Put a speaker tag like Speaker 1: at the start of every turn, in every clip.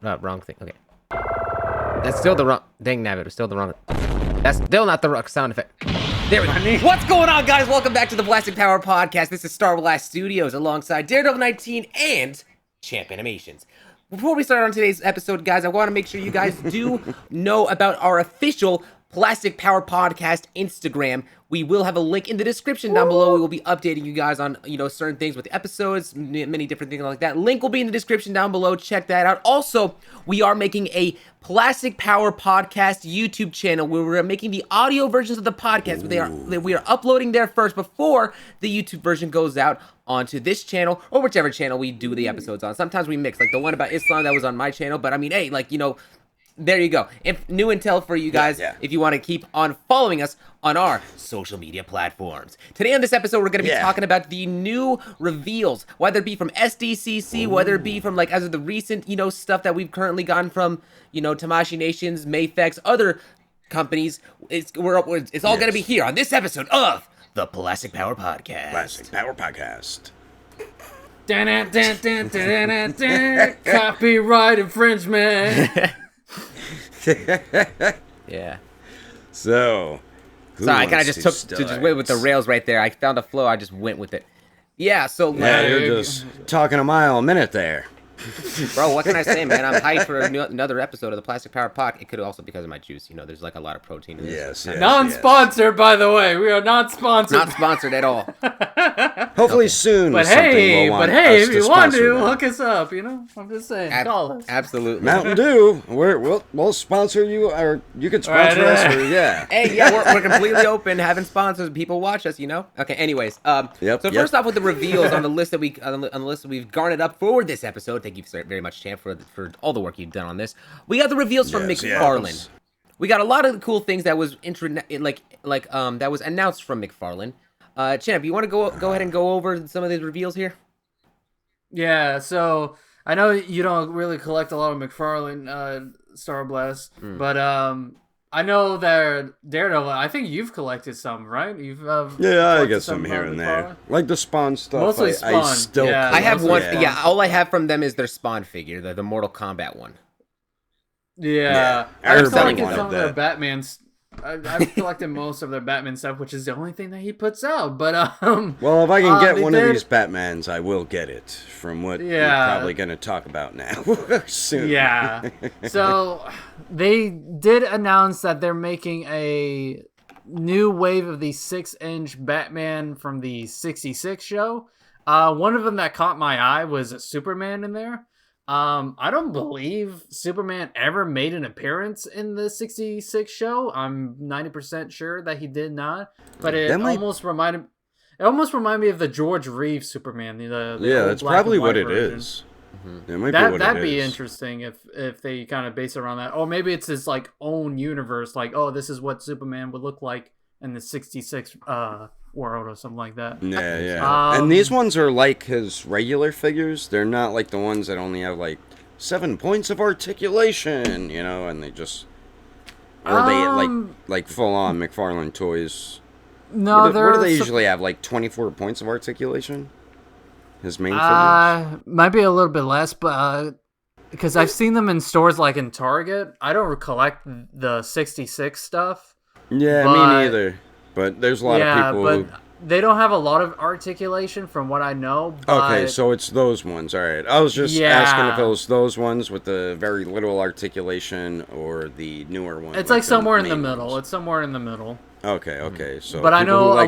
Speaker 1: Wrong thing. Okay. That's still the wrong... Dang nabbit, it was still the wrong... That's still not the wrong sound effect. There we go. What's going on, guys? Welcome back to the Plastic Power Podcast. This is Starblast Studios alongside Daredevil 19 and Champ Animations. Before we start on today's episode, guys, I want to make sure you guys do know about our official Plastic Power Podcast Instagram. We will have a link in the description down below. We will be updating you guys on, certain things with the episodes, many different things like that. Link will be in the description down below. Check that out. Also, we are making a Plastic Power Podcast YouTube channel where we're making the audio versions of the podcast. We are uploading there first before the YouTube version goes out onto this channel or whichever channel we do the episodes on. Sometimes we mix, like the one about Islam that was on my channel. But I mean, hey, there you go. If new intel for you guys, if you want to keep on following us on our social media platforms. Today on this episode, we're going to be talking about the new reveals, whether it be from SDCC, whether it be from as of the recent, stuff that we've currently gotten from, Tamashii Nations, Mafex, other companies. It's all going to be here on this episode of the Plastic Power Podcast.
Speaker 2: Plastic Power Podcast.
Speaker 3: Copyright infringement.
Speaker 1: Yeah.
Speaker 2: So,
Speaker 1: sorry, I kind of just went with the rails right there. I found a flow, I just went with it. Yeah, so
Speaker 2: you're just talking a mile a minute there.
Speaker 1: Bro, what can I say, man? I'm hyped for another episode of the Plastic Power Podcast. It could also because of my juice. There's a lot of protein in this.
Speaker 2: Yes.
Speaker 3: Non-sponsored, by the way. We are not sponsored.
Speaker 1: Not sponsored at all.
Speaker 2: Hopefully soon.
Speaker 3: But hey, if you want to, hook us up. I'm just saying. Call us.
Speaker 1: Absolutely.
Speaker 2: Mountain Dew. We'll sponsor you, or you could sponsor us.
Speaker 1: Hey, we're completely open. Having sponsors, people watch us. Okay. Anyways, first off, with the reveals on the list that we've garnered up for this episode. Thank you very much, Champ, for all the work you've done on this. We got the reveals from McFarlane. Yes. We got a lot of cool things that was that was announced from McFarlane. Champ, you want to go ahead and go over some of these reveals here?
Speaker 3: Yeah. So I know you don't really collect a lot of McFarlane Starblast, but I know that Daredevil. I think you've collected some, right? You've
Speaker 2: I get some here and there, like the Spawn stuff.
Speaker 3: Mostly Spawn.
Speaker 1: I have one. Yeah, all I have from them is their Spawn figure, the Mortal Kombat one.
Speaker 3: Yeah. I've collected some of their Batman's. I've collected most of their Batman stuff, which is the only thing that he puts out. But
Speaker 2: well, if I can get one of these Batmans, I will get it. From what we're probably going to talk about now soon.
Speaker 3: Yeah. So they did announce that they're making a new wave of the 6-inch Batman from the 66 show. One of them that caught my eye was Superman in there. I don't believe Superman ever made an appearance in the 66 show. I'm 90% sure that he did not. But it almost reminded me of the George Reeves Superman.
Speaker 2: That's probably what it is.
Speaker 3: Mm-hmm. That'd be interesting if they kind of base it around that. Or maybe it's his own universe. This is what Superman would look like in the 66 world or something like that.
Speaker 2: Yeah. And these ones are like his regular figures. They're not like the ones that only have 7 points of articulation, and they just they like full on McFarlane Toys.
Speaker 3: No,
Speaker 2: what do they usually have? 24 points of articulation? His main figures?
Speaker 3: Might be a little bit less, but because I've seen them in stores in Target. I don't collect the 66 stuff.
Speaker 2: Yeah, me neither. But there's a lot of people who...
Speaker 3: they don't have a lot of articulation from what I know. But...
Speaker 2: Okay, so it's those ones. All right. I was just asking if it was those ones with the very little articulation or the newer ones.
Speaker 3: It's somewhere in the middle. It's somewhere in the middle.
Speaker 2: Okay. So,
Speaker 3: but I know a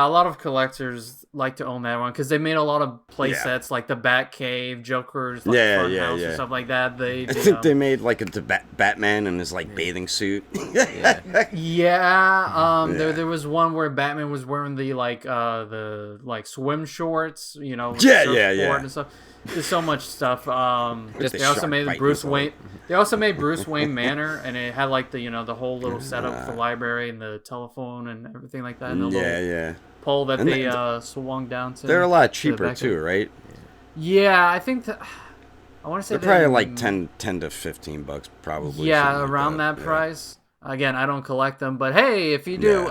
Speaker 3: lot of collectors like to own that one because they made a lot of play sets like the Batcave, Joker's Funhouse or stuff like that. I
Speaker 2: think they made a Batman in his bathing suit.
Speaker 3: There was one where Batman was wearing the swim shorts, and stuff. There's so much stuff. They also made Bruce Wayne. They also made Bruce Wayne Manor, and it had the whole little setup for the library and the telephone and everything like that. And the pole that they swung down to.
Speaker 2: They're a lot cheaper too, right?
Speaker 3: Yeah, I think I want to say
Speaker 2: they're probably 10 to $15 probably.
Speaker 3: Yeah, around that price. Again, I don't collect them, but hey, if you do,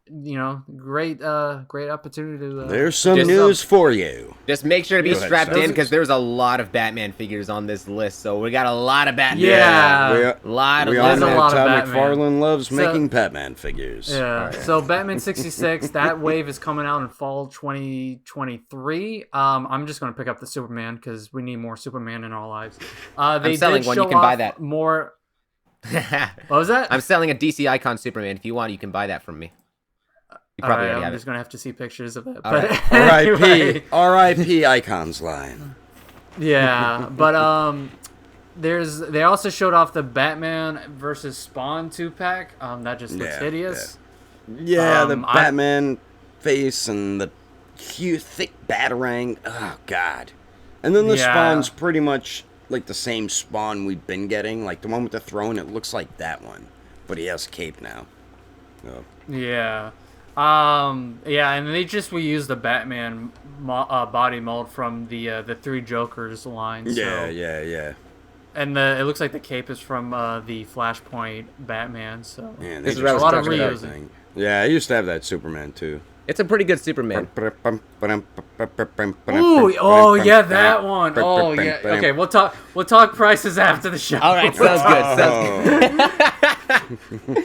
Speaker 3: great opportunity to.
Speaker 2: There's some
Speaker 1: Just
Speaker 2: news for you.
Speaker 1: Just make sure to be
Speaker 2: Go ahead,
Speaker 1: strapped
Speaker 2: Sal.
Speaker 1: in because there's a lot of Batman figures on this list. So we got a lot of Batman.
Speaker 3: Yeah.
Speaker 2: we,
Speaker 1: lot of
Speaker 2: we all
Speaker 3: There's a
Speaker 2: know
Speaker 3: lot of
Speaker 2: Todd
Speaker 3: Batman.
Speaker 2: McFarlane loves
Speaker 3: So-
Speaker 2: making Batman figures.
Speaker 3: Yeah. So Batman 66, that wave is coming out in fall 2023. I'm just gonna pick up the Superman because we need more Superman in our lives. They
Speaker 1: selling
Speaker 3: did
Speaker 1: one. You
Speaker 3: show
Speaker 1: can buy
Speaker 3: off
Speaker 1: that.
Speaker 3: More. What was that?
Speaker 1: I'm selling a DC Icon Superman. If you want, you can buy that from me. You
Speaker 3: All
Speaker 1: probably
Speaker 3: right,
Speaker 1: already
Speaker 3: I'm
Speaker 1: have
Speaker 3: just
Speaker 1: it.
Speaker 3: gonna have to see pictures of it.
Speaker 1: All
Speaker 3: But
Speaker 1: right.
Speaker 3: anyway,
Speaker 2: R.I.P. Icons line.
Speaker 3: yeah, but they also showed off the Batman versus Spawn 2-pack. That just looks
Speaker 2: Yeah,
Speaker 3: hideous.
Speaker 2: Yeah, the
Speaker 3: I-
Speaker 2: Batman face and the huge, thick batarang. Oh, God. And then the
Speaker 3: Yeah.
Speaker 2: Spawn's pretty much like the same Spawn we've been getting. Like the one with the throne, it looks like that one. But he has a cape now. Oh.
Speaker 3: Yeah. Yeah, and they just reused the Batman body mold from the Three Jokers line. So.
Speaker 2: Yeah.
Speaker 3: And it looks like the cape is from the Flashpoint Batman. So
Speaker 2: Man,
Speaker 1: This is
Speaker 2: they
Speaker 1: what I
Speaker 2: just
Speaker 1: was
Speaker 3: a lot of
Speaker 1: talking about.
Speaker 3: reusing.
Speaker 2: Yeah, I used to have that Superman too.
Speaker 1: It's a pretty good Superman.
Speaker 3: Ooh, oh yeah, that one. Oh yeah. Okay, we'll talk prices after the show.
Speaker 1: All right, sounds good. Sounds good.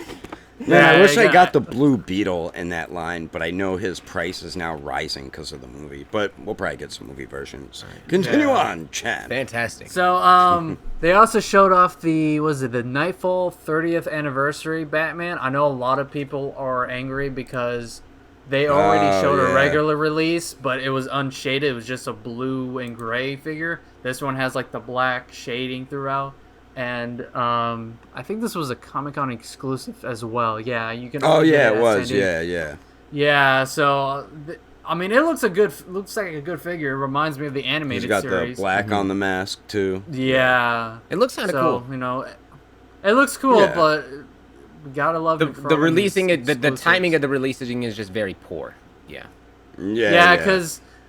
Speaker 2: Yeah, I wish I
Speaker 3: yeah.
Speaker 2: got the Blue Beetle in that line, but I know his price is now rising because of the movie. But we'll probably get some movie versions. Continue
Speaker 3: Yeah.
Speaker 2: on, Chad.
Speaker 1: Fantastic.
Speaker 3: So they also showed off the Nightfall 30th anniversary Batman. I know a lot of people are angry because they already showed a
Speaker 2: yeah.
Speaker 3: regular release, but it was unshaded. It was just a blue and gray figure. This one has like the black shading throughout. And I think this was a Comic-Con exclusive as well. Yeah, you can.
Speaker 2: Oh
Speaker 3: only get
Speaker 2: yeah,
Speaker 3: at
Speaker 2: it was.
Speaker 3: San Diego.
Speaker 2: Yeah.
Speaker 3: Yeah, so I mean, it looks like a good figure. It reminds me of the animated
Speaker 2: He's got
Speaker 3: series.
Speaker 2: the black on the mask too.
Speaker 3: Yeah,
Speaker 1: It looks kind of
Speaker 3: so
Speaker 1: cool.
Speaker 3: it looks cool,
Speaker 2: Yeah.
Speaker 3: but we gotta love
Speaker 1: The
Speaker 3: McFarlane's
Speaker 1: releasing it, the
Speaker 3: exclusives.
Speaker 1: timing of the releasing is just very poor. Yeah.
Speaker 3: Yeah,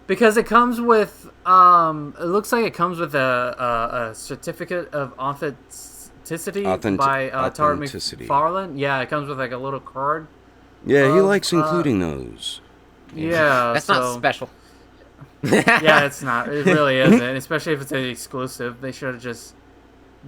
Speaker 3: because it comes with it looks like it comes with a certificate of authenticity by Todd
Speaker 2: authenticity.
Speaker 3: McFarlane. Yeah, it comes with like a little card.
Speaker 2: Yeah, he
Speaker 3: of,
Speaker 2: likes including those.
Speaker 3: Yeah,
Speaker 1: That's
Speaker 3: so,
Speaker 1: not special.
Speaker 3: Yeah, it's not. It really isn't. Especially if it's an exclusive. They should have just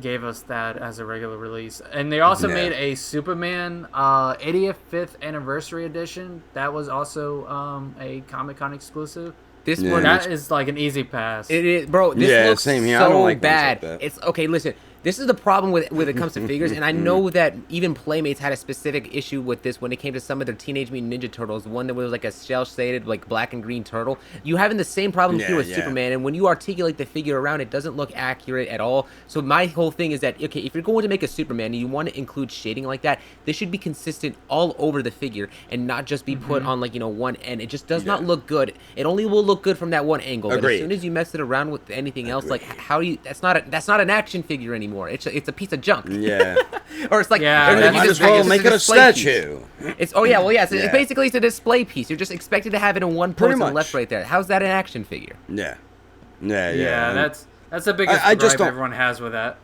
Speaker 3: gave us that as a regular release. And they also
Speaker 2: Yeah.
Speaker 3: made a Superman 85th anniversary edition. That was also a Comic-Con exclusive.
Speaker 1: This
Speaker 2: Yeah.
Speaker 1: one,
Speaker 3: That is like an easy pass.
Speaker 1: it is, bro. This
Speaker 2: Yeah,
Speaker 1: looks
Speaker 2: same here. I
Speaker 1: so
Speaker 2: don't like ones
Speaker 1: bad.
Speaker 2: like that.
Speaker 1: It's okay. Listen, this is the problem with when it comes to figures, and I know that even Playmates had a specific issue with this when it came to some of their Teenage Mutant Ninja Turtles. One that was like a shell-shaded, like black and green turtle. You having the same problem here with
Speaker 2: Yeah.
Speaker 1: Superman, and when you articulate the figure around, it doesn't look accurate at all. So my whole thing is that okay, if you're going to make a Superman and you want to include shading like that, this should be consistent all over the figure and not just be put on like one end. It just does not look good. It only will look good from that one angle. But as
Speaker 2: Agreed.
Speaker 1: soon as you mess it around with anything else, like how do you? That's not an action figure anymore. It's a piece of junk.
Speaker 2: Yeah.
Speaker 1: Or it's like
Speaker 3: Yeah,
Speaker 1: or
Speaker 3: that's-
Speaker 1: you
Speaker 2: Might
Speaker 1: just-
Speaker 2: as well
Speaker 1: it's
Speaker 2: make
Speaker 1: just
Speaker 2: it a
Speaker 1: display piece.
Speaker 2: statue.
Speaker 1: It's it's
Speaker 2: Yeah.
Speaker 1: basically it's a display piece. You're just expected to have it in one
Speaker 2: Pretty
Speaker 1: pose on the
Speaker 2: much.
Speaker 1: left right there. How's that an action figure?
Speaker 2: Yeah.
Speaker 3: Yeah, that's the biggest
Speaker 2: I just
Speaker 3: gripe
Speaker 2: don't-
Speaker 3: everyone has with that.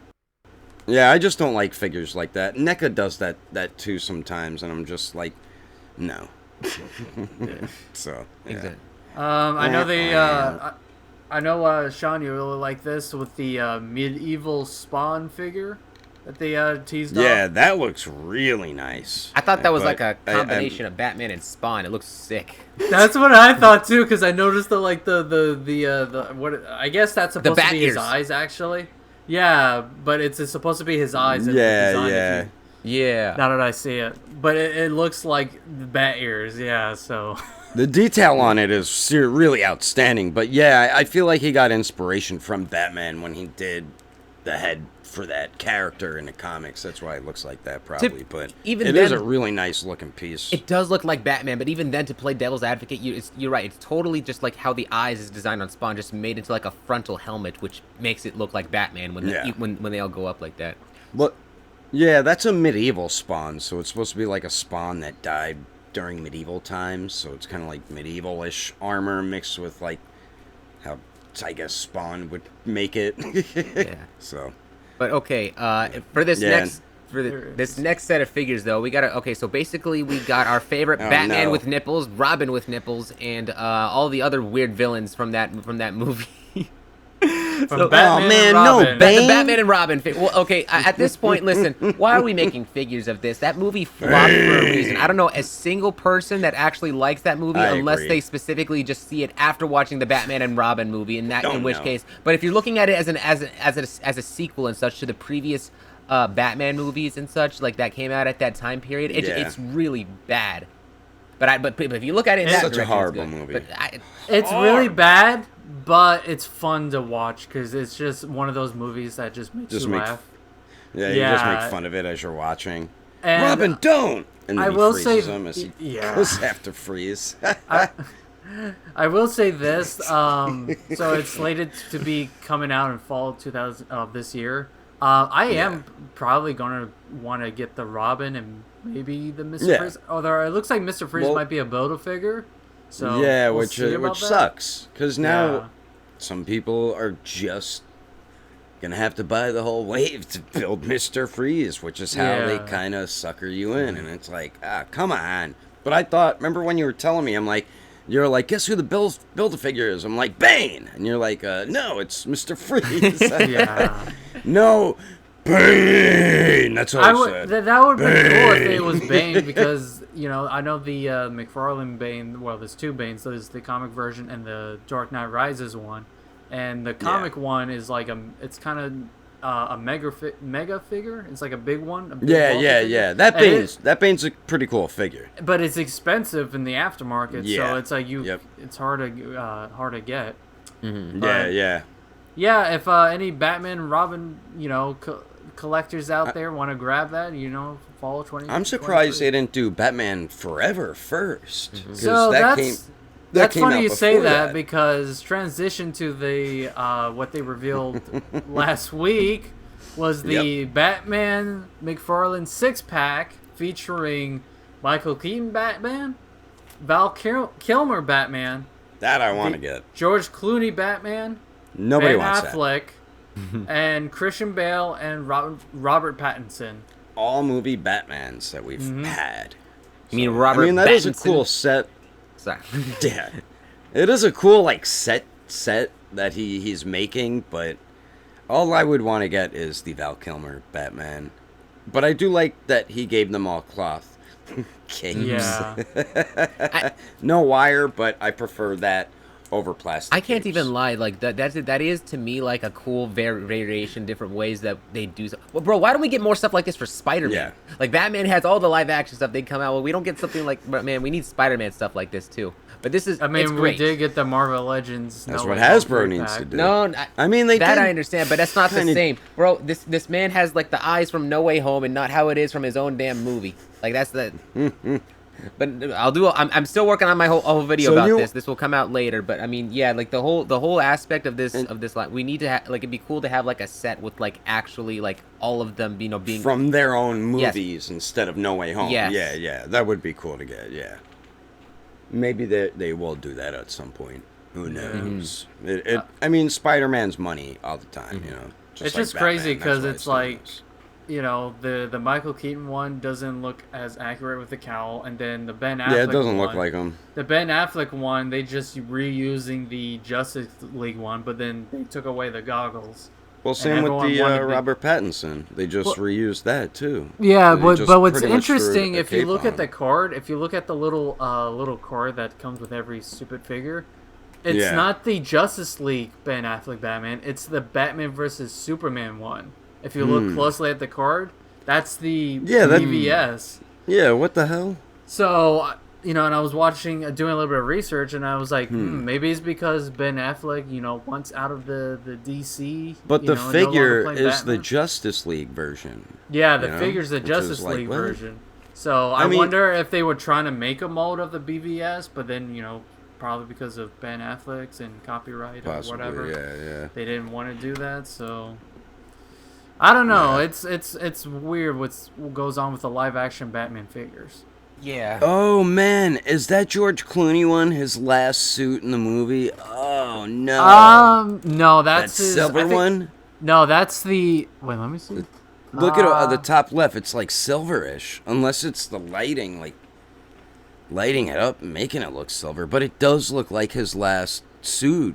Speaker 2: Yeah, I just don't like figures like that. NECA does that too sometimes, and I'm just like, no. So yeah.
Speaker 1: Exactly.
Speaker 3: I know I know Sean, you really like this with the medieval Spawn figure that they teased
Speaker 2: Yeah,
Speaker 3: off.
Speaker 2: that looks really nice.
Speaker 1: I thought that was
Speaker 2: But
Speaker 1: like a
Speaker 2: I-
Speaker 1: combination of Batman and Spawn. It looks sick.
Speaker 3: That's what I thought too, because I noticed the what I guess that's supposed to
Speaker 1: bat
Speaker 3: be his
Speaker 1: ears.
Speaker 3: eyes actually. Yeah, but it's supposed to be his eyes. in the
Speaker 2: Yeah,
Speaker 3: design if
Speaker 2: yeah.
Speaker 3: you-
Speaker 1: Yeah.
Speaker 3: Now that I see it, but it looks like the bat ears. Yeah, so.
Speaker 2: The detail on it is really outstanding, but yeah, I feel like he got inspiration from Batman when he did the head for that character in the comics. That's why it looks like that, probably. But
Speaker 1: even
Speaker 2: it is
Speaker 1: then-
Speaker 2: a really nice looking piece.
Speaker 1: It does look like Batman, but even then, to play devil's advocate, you're right. It's totally just like how the eyes is designed on Spawn, just made into like a frontal helmet, which makes it look like Batman when
Speaker 2: Yeah.
Speaker 1: when they all go up like that.
Speaker 2: But yeah, that's a medieval Spawn, so it's supposed to be like a Spawn that died during medieval times. So it's kind of like medieval-ish armor mixed with like how I guess Spawn would make it.
Speaker 1: Yeah.
Speaker 2: So
Speaker 1: But okay, for this
Speaker 2: Yeah.
Speaker 1: next For this next set of figures, though, we got to... Okay, so basically we got our favorite Batman with nipples, Robin with nipples, and all the other weird villains from that movie.
Speaker 3: From Batman and Robin.
Speaker 1: The Batman and Robin. Well, okay, at this point, listen, why are we making figures of this? That movie flopped for a reason. I don't know a single person that actually likes that movie unless they specifically just see it after watching the Batman and Robin movie, in which case. But if you're looking at it as a sequel and such to the previous Batman movies and such, like that came out at that time period, it's really bad. But if you look at it in that
Speaker 2: such a
Speaker 1: direction,
Speaker 2: horrible
Speaker 1: it's good.
Speaker 2: movie.
Speaker 1: But
Speaker 3: It's really bad, but it's fun to watch because it's just one of those movies that just makes you laugh.
Speaker 2: Yeah, you just make fun of it as you're watching.
Speaker 3: And
Speaker 2: Robin, don't! And then
Speaker 3: I
Speaker 2: he
Speaker 3: will
Speaker 2: freezes
Speaker 3: say,
Speaker 2: him as he goes after Freeze.
Speaker 3: I will say this. So it's slated to be coming out in fall 2000 of this year. I am probably gonna want to get the Robin and maybe the Mr. Freeze. Although it looks like Mr. Freeze might be a Build-A-Figure. So
Speaker 2: which sucks because now some people are just gonna have to buy the whole wave to build Mr. Freeze, which is how they kind of sucker you in, and it's like, come on. But I thought, remember when you were telling me, you're like, guess who the Build-A-Figure is? I'm like, Bane, and you're like, no, it's Mr. Freeze. No, Bane. That's what I said.
Speaker 3: That would be cool if it was Bane because I know the McFarlane Bane. Well, there's two Banes. So there's the comic version and the Dark Knight Rises one, and the comic one is like it's kind of a mega figure. It's like a big one.
Speaker 2: Yeah. That Bane's a pretty cool figure.
Speaker 3: But it's expensive in the aftermarket, so it's like it's hard to get.
Speaker 1: Mm-hmm.
Speaker 3: Yeah, if any Batman and Robin, collectors out there want to grab that, fall 20.
Speaker 2: I'm surprised they didn't do Batman Forever first.
Speaker 3: Mm-hmm. So that's funny you say that because transition to the what they revealed last week was the Batman McFarlane 6-pack featuring Michael Keaton Batman, Val Kilmer Batman.
Speaker 2: That I want to get.
Speaker 3: George Clooney Batman.
Speaker 2: Nobody
Speaker 3: Ben
Speaker 2: wants
Speaker 3: Affleck, and Christian Bale and Robert Pattinson.
Speaker 2: All movie Batmans that we've had.
Speaker 1: You mean Robert Pattinson?
Speaker 2: That is a cool set.
Speaker 1: Sorry.
Speaker 2: Yeah. It is a cool set that he's making, but all I would want to get is the Val Kilmer Batman. But I do like that he gave them all cloth capes.
Speaker 3: Yeah.
Speaker 2: No wire, but I prefer that over plastic.
Speaker 1: I can't
Speaker 2: capes.
Speaker 1: even lie. Like that is to me like a cool variation, different ways that they do. Well, bro, why don't we get more stuff like this for Spider-Man?
Speaker 2: Yeah.
Speaker 1: Like Batman has all the live action stuff they come out. Well, we don't get something like, but man, we need Spider-Man stuff like this too. But this is, it's
Speaker 3: we
Speaker 1: great.
Speaker 3: did get the Marvel Legends.
Speaker 2: That's what Hasbro needs to do.
Speaker 1: No,
Speaker 2: I mean I
Speaker 1: understand, but that's not the same, bro. This man has like the eyes from No Way Home and not how it is from his own damn movie. Like that's the. But I'm still working on my whole video about this. This will come out later, but I mean, yeah, like the whole aspect of this line, we need to like it'd be cool to have like a set with like actually like all of them, being
Speaker 2: from their own movies instead of No Way Home.
Speaker 1: Yes.
Speaker 2: Yeah, that would be cool to get. Yeah, maybe they will do that at some point. Who knows? Mm-hmm. I mean, Spider-Man's money all the time.
Speaker 3: Mm-hmm.
Speaker 2: Just
Speaker 3: it's
Speaker 2: like
Speaker 3: just
Speaker 2: Batman,
Speaker 3: crazy because it's like.
Speaker 2: Knows.
Speaker 3: The Michael Keaton one doesn't look as accurate with the cowl, and then the Ben Affleck
Speaker 2: it doesn't look like him.
Speaker 3: The Ben Affleck one, they just reusing the Justice League one, but then they took away the goggles.
Speaker 2: Well, same with the Robert Pattinson. They just reused that too.
Speaker 3: Yeah, but what's interesting, if you look at the card, if you look at the little card that comes with every stupid figure, it's not the Justice League Ben Affleck Batman, it's the Batman versus Superman one. If you look closely at the card, that's the BVS.
Speaker 2: Yeah, what the hell?
Speaker 3: So, and I was doing a little bit of research, and I was like, maybe it's because Ben Affleck, wants out of the DC.
Speaker 2: But the figure is the Justice League version.
Speaker 3: Yeah, the figure's the Justice League version. So I wonder if they were trying to make a mold of the BVS, but then, probably because of Ben Affleck's and copyright or whatever. They didn't want to do that, so... I don't know. Yeah. It's weird what goes on with the live action Batman figures.
Speaker 1: Yeah.
Speaker 2: Oh man, is that George Clooney one? His last suit in the movie? Oh no.
Speaker 3: No, that's his,
Speaker 2: silver one.
Speaker 3: No, that's the. Wait, let me see.
Speaker 2: Look at the top left. It's like silverish, unless it's the lighting, like lighting it up and making it look silver. But it does look like his last suit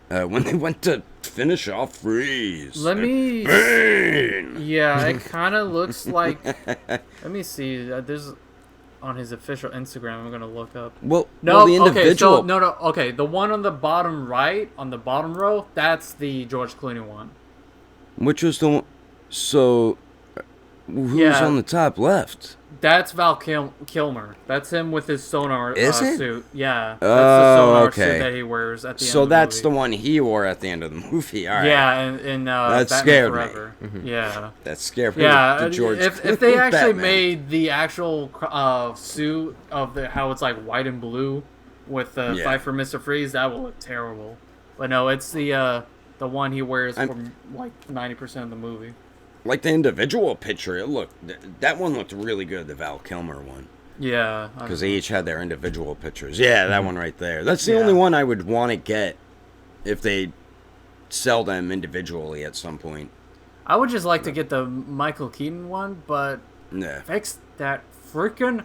Speaker 2: when they went to finish off Freeze.
Speaker 3: Let me.
Speaker 2: Bane!
Speaker 3: Yeah, it kind of looks like. Let me see. There's on his official Instagram. I'm gonna look up.
Speaker 2: Well,
Speaker 3: No,
Speaker 2: the individual.
Speaker 3: okay, so no. Okay, the one on the bottom right, on the bottom row, that's the George Clooney one.
Speaker 2: Which was the one? So, who's
Speaker 3: Yeah.
Speaker 2: on the top left?
Speaker 3: That's Val Kilmer. That's him with his sonar
Speaker 2: Is it?
Speaker 3: suit. Yeah, that's the sonar
Speaker 2: okay.
Speaker 3: suit that he wears at the end
Speaker 2: So
Speaker 3: of the
Speaker 2: that's the
Speaker 3: movie.
Speaker 2: one he wore at the end of the movie. All right.
Speaker 3: Yeah, and
Speaker 2: That
Speaker 3: Batman
Speaker 2: scared me.
Speaker 3: Forever. Yeah.
Speaker 2: That scared me.
Speaker 3: Yeah,
Speaker 2: The George
Speaker 3: if they actually
Speaker 2: Batman.
Speaker 3: made the actual suit of how it's like white and blue with the
Speaker 2: Yeah.
Speaker 3: Fight for Mr. Freeze, that would look terrible. But no, it's the one he wears for like 90% of the movie.
Speaker 2: Like the individual picture, that one looked really good, the Val Kilmer one.
Speaker 3: Yeah.
Speaker 2: Because they each had their individual pictures. Yeah, that one right there. That's the
Speaker 3: Yeah.
Speaker 2: only one I would want to get if they sell them individually at some point.
Speaker 3: I would just like to get the Michael Keaton one, but
Speaker 2: Yeah.
Speaker 3: fix that freaking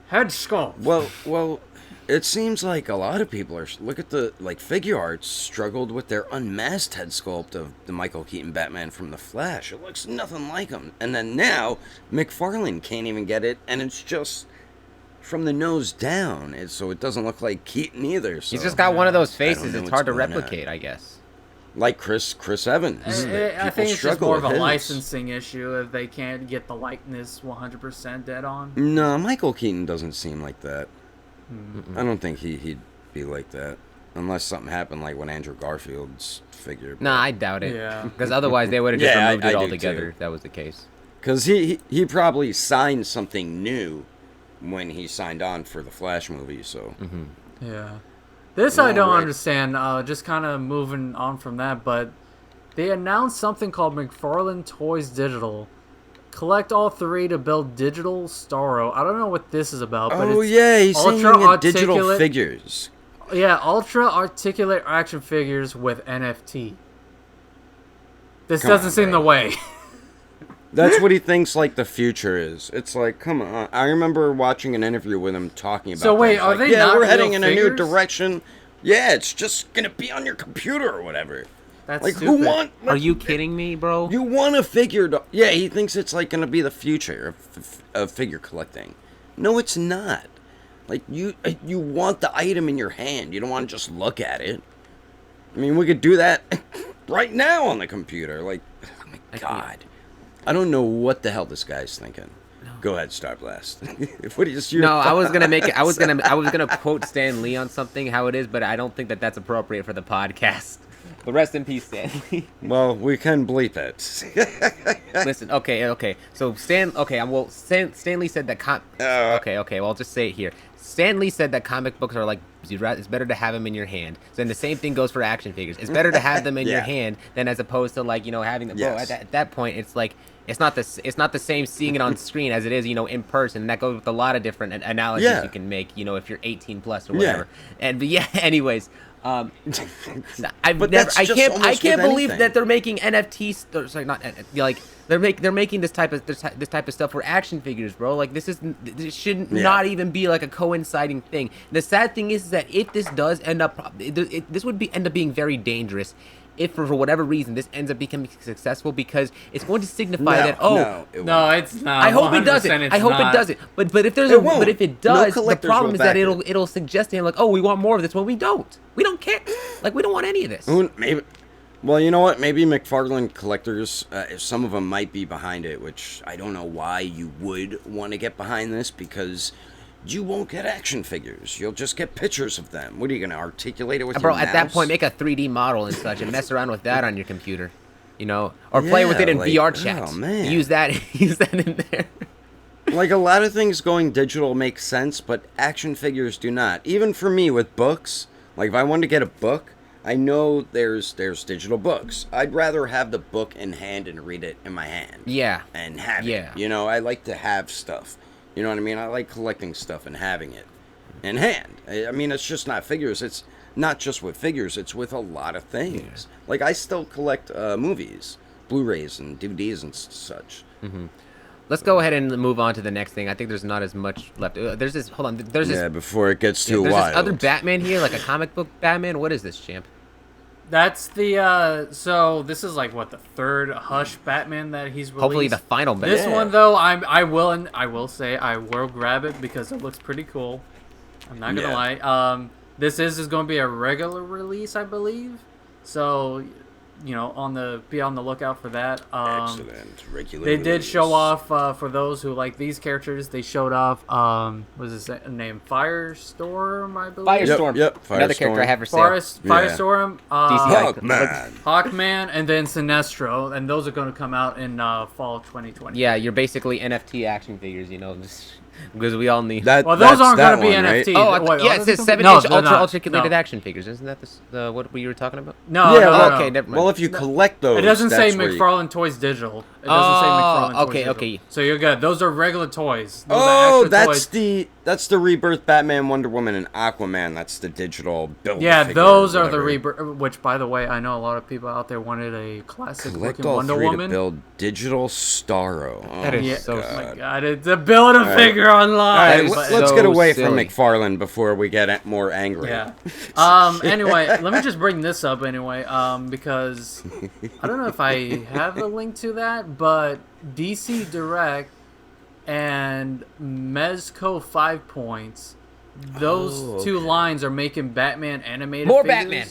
Speaker 3: head sculpt.
Speaker 2: Well, it seems like a lot of people look at the Figuarts struggled with their unmasked head sculpt of the Michael Keaton Batman from The Flash. It looks nothing like him. And then now McFarlane can't even get it, and it's just from the nose down. So it doesn't look like Keaton either. So
Speaker 1: He's just got one of those
Speaker 2: I
Speaker 1: faces.
Speaker 2: don't know
Speaker 1: It's
Speaker 2: what's
Speaker 1: hard to
Speaker 2: going on.
Speaker 1: replicate, I guess.
Speaker 2: Like Chris Evans.
Speaker 3: I
Speaker 2: People
Speaker 3: think it's just
Speaker 2: struggle
Speaker 3: more of
Speaker 2: with
Speaker 3: a
Speaker 2: his.
Speaker 3: licensing issue if they can't get the likeness 100% dead on.
Speaker 2: No, Michael Keaton doesn't seem like that. I don't think he'd be like that. Unless something happened like when Andrew Garfield's figure.
Speaker 1: Nah, I doubt it.
Speaker 3: Yeah.
Speaker 1: Because otherwise they would have just
Speaker 2: Yeah,
Speaker 1: removed
Speaker 2: I
Speaker 1: it
Speaker 2: do
Speaker 1: altogether
Speaker 2: too.
Speaker 1: if that was the case.
Speaker 2: Because he probably signed something new when he signed on for the Flash movie, so.
Speaker 3: Yeah. This I don't
Speaker 2: Alright.
Speaker 3: understand, just kind of moving on from that, but they announced something called McFarlane Toys Digital. Collect all three to build digital Starro. I don't know what this is about, but
Speaker 2: Oh
Speaker 3: it's
Speaker 2: yeah, he's saying
Speaker 3: ultra
Speaker 2: you get digital
Speaker 3: articulate-
Speaker 2: figures.
Speaker 3: Yeah, ultra articulate action figures with NFT. This
Speaker 2: Come
Speaker 3: doesn't
Speaker 2: on,
Speaker 3: seem
Speaker 2: bro.
Speaker 3: the way.
Speaker 2: That's what he thinks like the future is. It's like, come on. I remember watching an interview with him talking about
Speaker 3: So wait,
Speaker 2: that.
Speaker 3: are
Speaker 2: He's like,
Speaker 3: they
Speaker 2: yeah,
Speaker 3: not
Speaker 2: we're
Speaker 3: real
Speaker 2: heading in a new
Speaker 3: figures?
Speaker 2: direction. Yeah, it's just gonna be on your computer or whatever.
Speaker 3: That's
Speaker 2: Like,
Speaker 3: stupid.
Speaker 2: who want?
Speaker 1: Are you kidding me, bro?
Speaker 2: You want a figure? Yeah, he thinks it's like gonna be the future of figure collecting. No, it's not. Like you want the item in your hand. You don't want to just look at it. I mean, we could do that right now on the computer. Like, oh my god, I don't know what the hell this guy's thinking. Go ahead, Starblast. What is your?
Speaker 1: No, I was gonna make it. I was gonna quote Stan Lee on something how it is, but I don't think that that's appropriate for the podcast. But rest in peace, Stan Lee.
Speaker 2: Well, we can bleep it.
Speaker 1: Listen, okay. So Stan Lee said that okay. Well, I'll just say it here. Stan Lee said that comic books are like, it's better to have them in your hand. So then the same thing goes for action figures. It's better to have them in your
Speaker 2: Yeah.
Speaker 1: hand than as opposed to like having them.
Speaker 2: Yes.
Speaker 1: Bro, at that point, it's like it's not the same seeing it on screen as it is in person. And that goes with a lot of different analyses
Speaker 2: Yeah.
Speaker 1: you can make. If you're 18 plus or whatever. And but yeah, anyways. I've
Speaker 2: But
Speaker 1: never.
Speaker 2: that's
Speaker 1: I
Speaker 2: just
Speaker 1: can't
Speaker 2: almost
Speaker 1: believe
Speaker 2: with anything.
Speaker 1: that they're making NFTs. Sorry, not like they're making this type of stuff for action figures, bro. Like this should not even be like a coinciding thing. The sad thing is that if this does end up, this would end up being very dangerous. If for whatever reason this ends up becoming successful, because it's going to signify that
Speaker 3: No, it's not.
Speaker 1: I hope it doesn't.
Speaker 3: 100% it's
Speaker 1: I hope
Speaker 3: not.
Speaker 1: it doesn't. But if there's
Speaker 2: It won't.
Speaker 1: but if it
Speaker 2: No
Speaker 1: does, the
Speaker 2: collectors
Speaker 1: problem
Speaker 2: will
Speaker 1: is that
Speaker 2: back
Speaker 1: it'll suggest to him like, oh, we want more of this when we don't. We don't care. Like we don't want any of this.
Speaker 2: Maybe. Well, you know what? Maybe McFarlane collectors, some of them might be behind it, which I don't know why you would want to get behind this, because you won't get action figures. You'll just get pictures of them. What are you going to articulate it with
Speaker 1: Bro,
Speaker 2: your
Speaker 1: at that
Speaker 2: mouse?
Speaker 1: point, make a 3D model and such, and mess around with that on your computer, or play with it in
Speaker 2: like,
Speaker 1: VR chat.
Speaker 2: oh, man.
Speaker 1: Use that in there.
Speaker 2: Like, a lot of things going digital make sense, but action figures do not. Even for me with books, like if I wanted to get a book, I know there's digital books. I'd rather have the book in hand and read it in my hand.
Speaker 1: Yeah.
Speaker 2: And have
Speaker 1: Yeah.
Speaker 2: it. I like to have stuff. You know what I mean? I like collecting stuff and having it in hand. I mean, it's just not figures. It's not just with figures. It's with a lot of things. Like, I still collect movies. Blu-rays and DVDs and such.
Speaker 1: Let's go ahead and move on to the next thing. I think there's not as much left. There's this. Hold on. There's this.
Speaker 2: Before it gets too
Speaker 1: there's
Speaker 2: wild.
Speaker 1: this other Batman here, like a comic book Batman. What is this, champ?
Speaker 3: That's the so this is like what, the third Hush Batman that he's released.
Speaker 1: Hopefully the final Batman.
Speaker 3: This one though, I will say I will grab it because it looks pretty cool. I'm not gonna lie. This is going to be a regular release, I believe. So, you know, be on the lookout for that.
Speaker 2: Excellent. Regular
Speaker 3: They did
Speaker 2: release.
Speaker 3: show off for those who like these characters. They showed off what is his name? Firestorm, I believe.
Speaker 1: Firestorm.
Speaker 2: Yep.
Speaker 1: Another
Speaker 2: Firestorm.
Speaker 1: character I have for sale.
Speaker 3: Firestorm.
Speaker 1: DC
Speaker 2: Hawkman.
Speaker 3: Hawkman, and then Sinestro, and those are going to come out in fall 2020.
Speaker 1: Yeah, you're basically NFT action figures, you know, just because we all need.
Speaker 3: Well, those aren't going to be NFT.
Speaker 1: Oh,
Speaker 3: Wait,
Speaker 1: yeah, it says 7-inch ultra-articulated action figures. Isn't that what we were talking about?
Speaker 3: No,
Speaker 2: Yeah,
Speaker 3: no,
Speaker 2: well,
Speaker 3: no.
Speaker 1: Okay, never mind.
Speaker 2: Well, if you collect those,
Speaker 3: It doesn't say
Speaker 2: that's where you-
Speaker 3: McFarlane Toys Digital. It doesn't say McFarlane Toys
Speaker 1: okay,
Speaker 3: Digital.
Speaker 1: okay.
Speaker 3: So you're good. Those are regular toys. Those are
Speaker 2: Oh,
Speaker 3: extra toys.
Speaker 2: that's the Rebirth Batman, Wonder Woman, and Aquaman. That's the digital build.
Speaker 3: Yeah, those are the rebirth. Which, by the way, I know a lot of people out there wanted a classic
Speaker 2: Collect
Speaker 3: looking
Speaker 2: all
Speaker 3: Wonder
Speaker 2: three
Speaker 3: Woman.
Speaker 2: to build digital Starro. Oh,
Speaker 1: That is
Speaker 3: Yeah,
Speaker 1: so
Speaker 3: oh my
Speaker 1: sad.
Speaker 3: god, it's a build a figure
Speaker 2: All
Speaker 3: online.
Speaker 2: right,
Speaker 3: but-
Speaker 2: let's
Speaker 1: so
Speaker 2: get away from
Speaker 1: silly.
Speaker 2: McFarlane before we get more angry.
Speaker 3: Yeah. Anyway, let me just bring this up anyway. Because I don't know if I have a link to that, but DC Direct and Mezco 5 Points. Those two lines are making Batman animated
Speaker 1: More
Speaker 3: figures.
Speaker 1: Batman.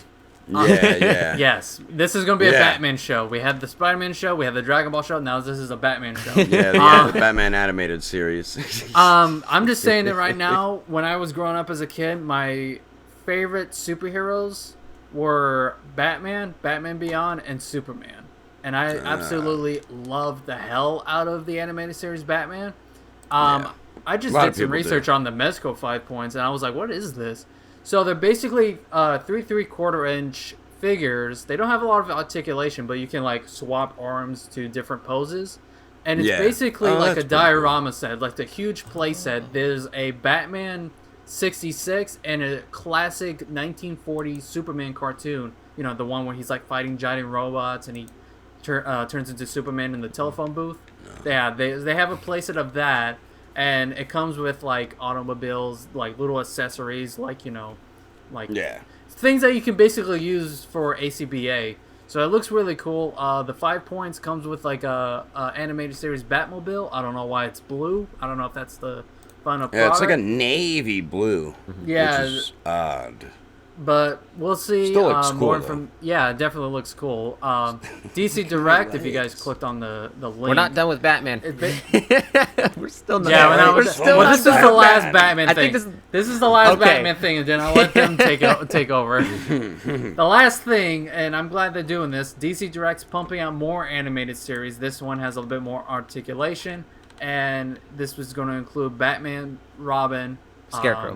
Speaker 2: Yeah.
Speaker 3: Yes, this is going to be a
Speaker 2: Yeah.
Speaker 3: Batman show. We had the Spider-Man show, we had the Dragon Ball show, now this is a Batman show.
Speaker 2: Yeah, the Batman animated series.
Speaker 3: I'm just saying it right now. When I was growing up as a kid, my favorite superheroes were Batman, Batman Beyond, and Superman. And I absolutely loved the hell out of the animated series Batman. I just
Speaker 2: A lot
Speaker 3: did
Speaker 2: of
Speaker 3: some
Speaker 2: people
Speaker 3: research
Speaker 2: do.
Speaker 3: on the Mezco 5 Points, and I was like, what is this? So they're basically 3/4-inch figures. They don't have a lot of articulation, but you can like swap arms to different poses. And it's
Speaker 2: Yeah.
Speaker 3: basically
Speaker 2: Oh,
Speaker 3: like a
Speaker 2: that's pretty cool.
Speaker 3: diorama set, like the huge play set. There's a Batman 66 and a classic 1940 Superman cartoon. You know, the one where he's like fighting giant robots and he turns into Superman in the telephone booth. Yeah, they have a playset of that, and it comes with like automobiles, like little accessories, like like
Speaker 2: Yeah.
Speaker 3: things that you can basically use for ACBA. So it looks really cool. The 5 Points comes with like a animated series Batmobile. I don't know why it's blue. I don't know if that's the final product.
Speaker 2: Yeah, it's like a navy blue.
Speaker 3: Yeah.
Speaker 2: Which is odd.
Speaker 3: But we'll see.
Speaker 2: Still looks
Speaker 3: more
Speaker 2: cool,
Speaker 3: from yeah, it definitely looks cool. DC Direct, if you guys clicked on the link,
Speaker 1: We're not done with Batman. We're still not.
Speaker 3: Yeah,
Speaker 1: done.
Speaker 3: we're
Speaker 1: still
Speaker 3: well,
Speaker 1: not
Speaker 3: this is
Speaker 1: done.
Speaker 3: the last Batman
Speaker 1: I
Speaker 3: thing.
Speaker 1: think
Speaker 3: This is the last
Speaker 1: Okay.
Speaker 3: Batman thing, and then I'll let them take over. The last thing, and I'm glad they're doing this. DC Direct's pumping out more animated series. This one has a little bit more articulation, and this was going to include Batman, Robin,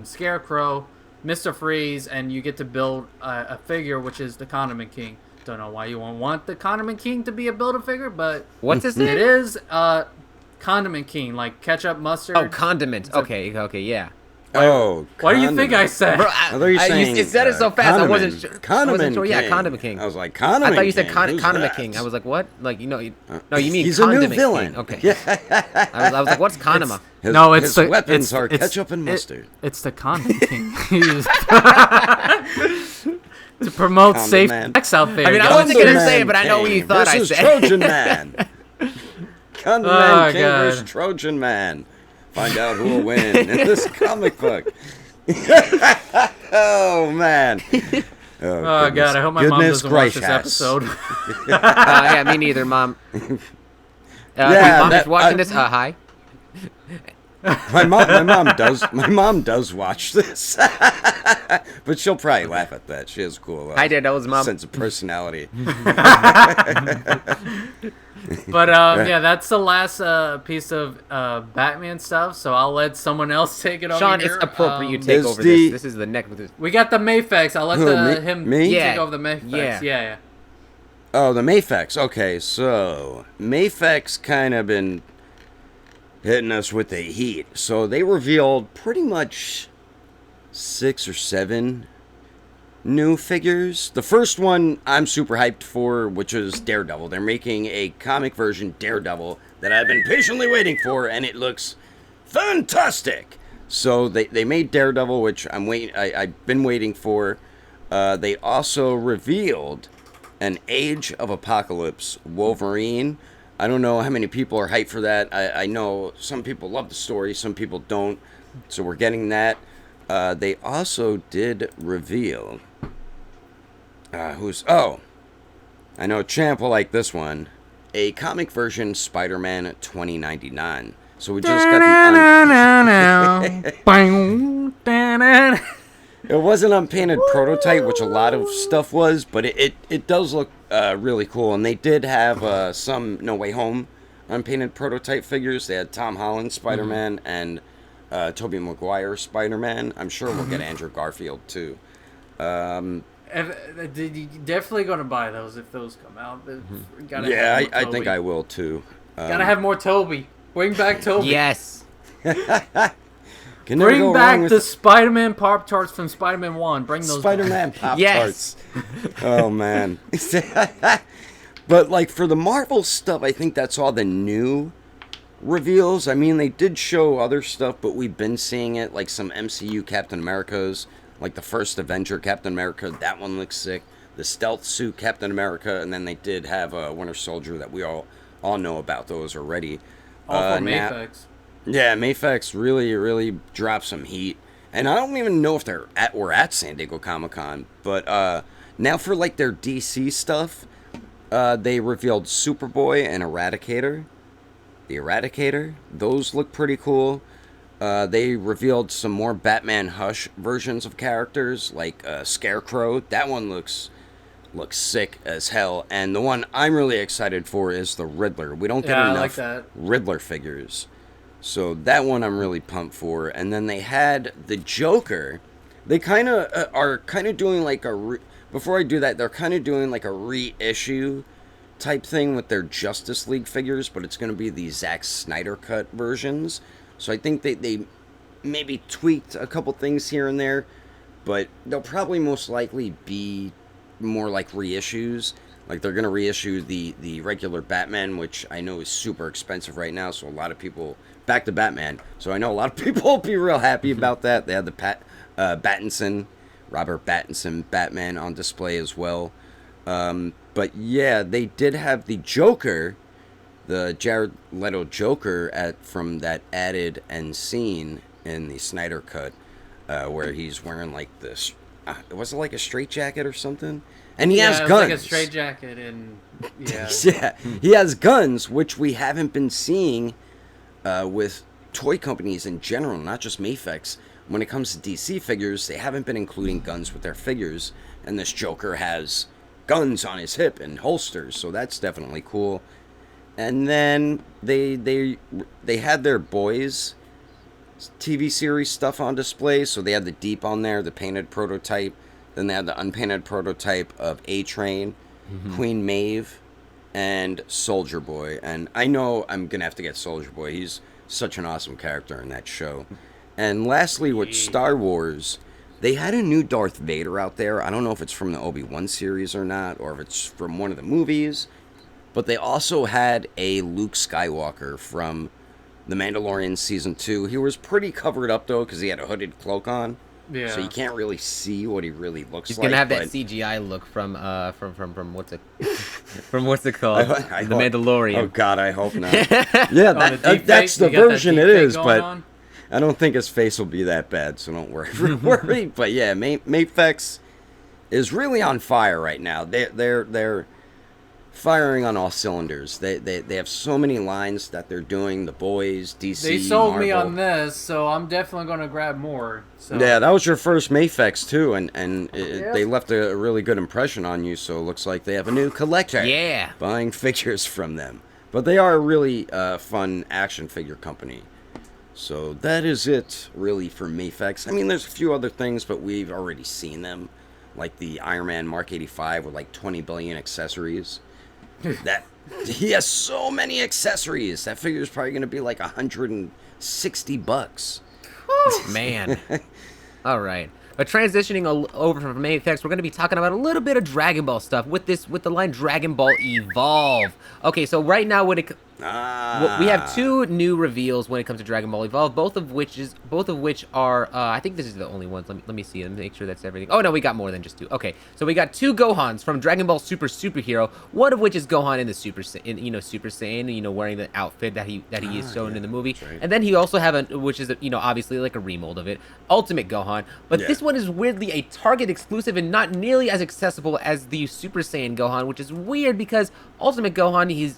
Speaker 3: Scarecrow, Mr. Freeze, and you get to build a figure, which is the Condiment King. Don't know why you won't want the Condiment King to be a Build-A-Figure, but
Speaker 1: What's his
Speaker 3: it
Speaker 1: name?
Speaker 3: is Condiment King, like ketchup, mustard.
Speaker 1: Oh, condiment. Okay, yeah.
Speaker 2: Oh,
Speaker 3: What do you think I said?
Speaker 1: Bro,
Speaker 2: I thought you were saying,
Speaker 1: you said it so fast. I wasn't sure.
Speaker 2: Condiment
Speaker 1: sure. Yeah,
Speaker 2: King.
Speaker 1: Condiment King.
Speaker 2: I was like, Condiment
Speaker 1: I thought you said
Speaker 2: King? Who's
Speaker 1: Condiment
Speaker 2: that?
Speaker 1: King. I was like, what? Like, no, you mean
Speaker 2: He's a new
Speaker 1: Condiment
Speaker 2: villain.
Speaker 1: King. Okay.
Speaker 2: Yeah.
Speaker 1: I was like, what's Condiment?
Speaker 2: His,
Speaker 3: No, it's
Speaker 2: his
Speaker 3: the
Speaker 2: weapons
Speaker 3: it's,
Speaker 2: are
Speaker 3: it's-
Speaker 2: ketchup and mustard.
Speaker 3: It's the Condiment King. To promote safe
Speaker 2: Condiment.
Speaker 3: sex out there.
Speaker 1: I mean, I
Speaker 3: guys.
Speaker 1: wasn't gonna
Speaker 2: Condiment
Speaker 1: say it, but I know what you
Speaker 2: King
Speaker 1: thought I
Speaker 2: versus
Speaker 1: said.
Speaker 2: Trojan Man. Condiment
Speaker 3: Oh,
Speaker 2: King
Speaker 3: God.
Speaker 2: versus Trojan Man. Find out who will win in this comic book. Oh man.
Speaker 3: Oh god, I hope my mom
Speaker 2: Goodness
Speaker 3: doesn't watch this
Speaker 2: gracious.
Speaker 3: episode.
Speaker 1: Yeah, me neither, Mom.
Speaker 2: Yeah,
Speaker 1: Mom
Speaker 2: that-
Speaker 1: is watching
Speaker 2: I-
Speaker 1: this. Hi.
Speaker 2: My mom does watch this, but she'll probably laugh at that. She has a cool
Speaker 1: Hi, Dad. Mom.
Speaker 2: sense of personality.
Speaker 3: But yeah, that's the last piece of Batman stuff. So I'll let someone else take it over.
Speaker 1: Sean,
Speaker 3: here.
Speaker 1: it's appropriate you take
Speaker 2: Is
Speaker 1: over
Speaker 2: the-
Speaker 1: this. This is the next.
Speaker 3: We got the Mafex. I'll let
Speaker 2: Who,
Speaker 3: him
Speaker 2: me?
Speaker 3: take
Speaker 1: Yeah.
Speaker 3: over the Mafex.
Speaker 1: Yeah.
Speaker 3: Yeah.
Speaker 2: Oh, the Mafex. Okay, so Mafex kind of been hitting us with the heat. So they revealed pretty much 6 or 7 new figures. The first one I'm super hyped for, which is Daredevil. They're making a comic version Daredevil that I've been patiently waiting for, and it looks fantastic. So they made Daredevil, which I've been waiting for. They also revealed an Age of Apocalypse Wolverine. I don't know how many people are hyped for that. I know some people love the story, some people don't. So we're getting that. They also did reveal I know Champ will like this one. A comic version Spider-Man 2099. So we just got the It wasn't unpainted prototype, which a lot of stuff was, but it does look really cool. And they did have some No Way Home unpainted prototype figures. They had Tom Holland Spider-Man and Tobey Maguire Spider-Man. I'm sure we'll get Andrew Garfield too.
Speaker 3: You definitely going to buy those if those come out.
Speaker 2: I think I will too.
Speaker 3: Gotta have more Toby. Bring back Toby.
Speaker 1: Yes.
Speaker 3: Bring back the Spider-Man Pop Tarts from Spider-Man 1. Bring those
Speaker 2: Spider-Man
Speaker 3: back.
Speaker 2: Pop
Speaker 1: Yes.
Speaker 2: Tarts. Oh man. But like for the Marvel stuff, I think that's all the new reveals. I mean, they did show other stuff, but we've been seeing it, like some MCU Captain Americas, like the first Avenger Captain America. That one looks sick. The stealth suit Captain America, and then they did have a Winter Soldier that we all know about those already.
Speaker 3: All for Mafex.
Speaker 2: Yeah, Mafex really dropped some heat. And I don't even know if we're at San Diego Comic-Con, but now for like their DC stuff, they revealed Superboy and Eradicator. The Eradicator, those look pretty cool. They revealed some more Batman Hush versions of characters, like Scarecrow. That one looks sick as hell. And the one I'm really excited for is the Riddler. We don't get enough Riddler figures. So that one I'm really pumped for. And then they had the Joker. They kind of are doing like before I do that, they're kind of doing like a reissue type thing with their Justice League figures, but it's going to be the Zack Snyder cut versions. So I think they maybe tweaked a couple things here and there, but they'll probably most likely be more like reissues. Like they're going to reissue the regular Batman, which I know is super expensive right now, so a lot of people back to Batman. So I know a lot of people will be real happy about that. They had the Robert Pattinson Batman on display as well. But yeah, they did have the Joker, the Jared Leto Joker from that added and seen in the Snyder cut, where he's wearing like this. Was it like a straitjacket or something? And he has guns.
Speaker 3: Like a straitjacket and
Speaker 2: yeah, he has guns, which we haven't been seeing with toy companies in general, not just Mafex. When it comes to DC figures, they haven't been including guns with their figures, and this Joker has guns on his hip and holsters, so that's definitely cool. And then they had their Boys TV series stuff on display, so they had the Deep on there, the painted prototype, then they had the unpainted prototype of A-Train, Queen Maeve, and Soldier Boy. And I know I'm gonna have to get Soldier Boy. He's such an awesome character in that show. And lastly, with Star Wars, they had a new Darth Vader out there. I don't know if it's from the Obi-Wan series or not, or if it's from one of the movies. But they also had a Luke Skywalker from The Mandalorian Season 2. He was pretty covered up, though, because he had a hooded cloak on. Yeah. So you can't really see what he really looks like.
Speaker 1: He's gonna have that CGI look from what's it from what's it called? The Mandalorian.
Speaker 2: Oh God, I hope not. Yeah, that's the version it is, but I don't think his face will be that bad, so don't worry. But yeah, Mafex is really on fire right now. They're firing on all cylinders. They have so many lines that they're doing. The Boys, DC,
Speaker 3: they sold
Speaker 2: Marvel.
Speaker 3: me on this, so I'm definitely going to grab more. So.
Speaker 2: Yeah, that was your first Mafex too, and they left a really good impression on you. So it looks like they have a new collector.
Speaker 1: Yeah,
Speaker 2: buying figures from them. But they are a really fun action figure company. So that is it, really, for Mafex. I mean, there's a few other things, but we've already seen them, like the Iron Man Mark 85 with like 20 billion accessories. That he has so many accessories. That figure is probably going to be like $160.
Speaker 1: Man. All right. But transitioning over from Mafex, we're going to be talking about a little bit of Dragon Ball stuff with the line Dragon Ball Evolve. Okay, so right now we have two new reveals when it comes to Dragon Ball Evolve, both of which are I think this is the only ones. Let me see. Let me make sure that's everything. Oh no, we got more than just two. Okay, so we got two Gohans from Dragon Ball Superhero. One of which is Gohan in the Super Saiyan, wearing the outfit that he is shown in the movie.
Speaker 2: Right.
Speaker 1: And then he also have which is obviously like a remold of it, Ultimate Gohan. But this one is weirdly a Target exclusive and not nearly as accessible as the Super Saiyan Gohan, which is weird because Ultimate Gohan he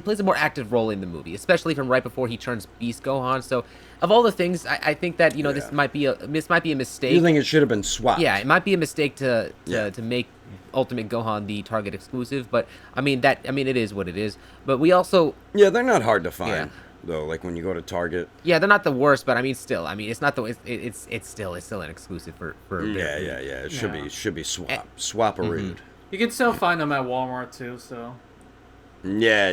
Speaker 1: plays a more active role in the movie, especially from right before he turns Beast Gohan. So of all the things, I think that this might be a mistake.
Speaker 2: You think it should have been swapped?
Speaker 1: Yeah, it might be a mistake to make Ultimate Gohan the Target exclusive, but I mean it is what it is. But we also
Speaker 2: they're not hard to find though. Like when you go to Target.
Speaker 1: Yeah, they're not the worst, but it's not it's still an exclusive for
Speaker 2: It should be swap-a-rood.
Speaker 3: You can still find them at Walmart too. So.
Speaker 2: Yeah.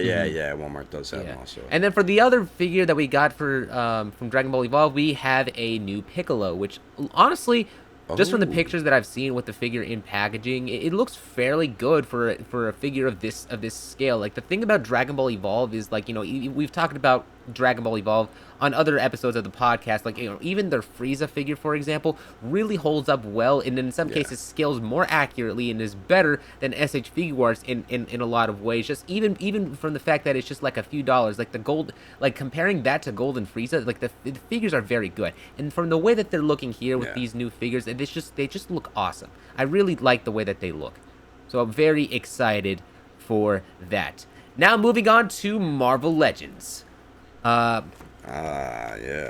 Speaker 2: Walmart does have them also.
Speaker 1: And then for the other figure that we got from Dragon Ball Evolve, we have a new Piccolo, which honestly, just from the pictures that I've seen with the figure in packaging, it looks fairly good for a figure of this scale. Like the thing about Dragon Ball Evolve is we've talked about Dragon Ball Evolve on other episodes of the podcast. Even their Frieza figure, for example, really holds up well, and in some cases scales more accurately and is better than SH Figuarts in a lot of ways. Just even from the fact that it's just like a few dollars. Like the gold, like comparing that to Gold and Frieza, like the figures are very good. And from the way that they're looking here with these new figures, they just look awesome. I really like the way that they look. So I'm very excited for that. Now moving on to Marvel Legends.
Speaker 2: Yes.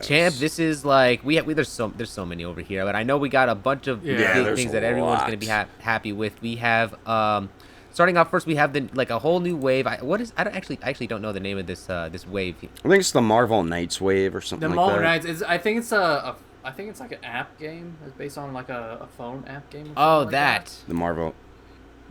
Speaker 1: Champ, this is like there's so many over here, but I know we got a bunch of big things that everyone's going to be happy with. We have starting off first, we have a whole new wave. I actually don't know the name of this wave.
Speaker 2: I think it's the Marvel Knights wave or something like that.
Speaker 3: The Marvel Knights I think it's like an app game. It's based on like a phone app game.
Speaker 1: Oh, that.
Speaker 2: The Marvel.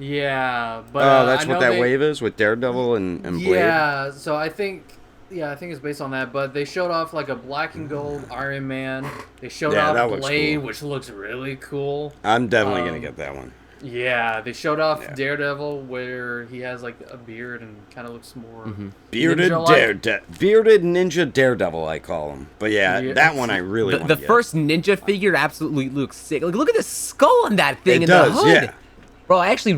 Speaker 3: Yeah, but
Speaker 2: that's what that wave is with Daredevil and Blade.
Speaker 3: Yeah, so I think it's based on that. But they showed off like a black and gold Iron Man. They showed off Blade,
Speaker 2: cool.
Speaker 3: Which looks really cool.
Speaker 2: I'm definitely gonna get that one.
Speaker 3: Yeah, they showed off Daredevil, where he has like a beard and kind of looks more
Speaker 2: bearded ninja Daredevil, I call him. But that one I really want to get.
Speaker 1: The first ninja figure absolutely looks sick. Like, look at the skull on that thing.
Speaker 2: The hood.
Speaker 1: Yeah. Bro, I actually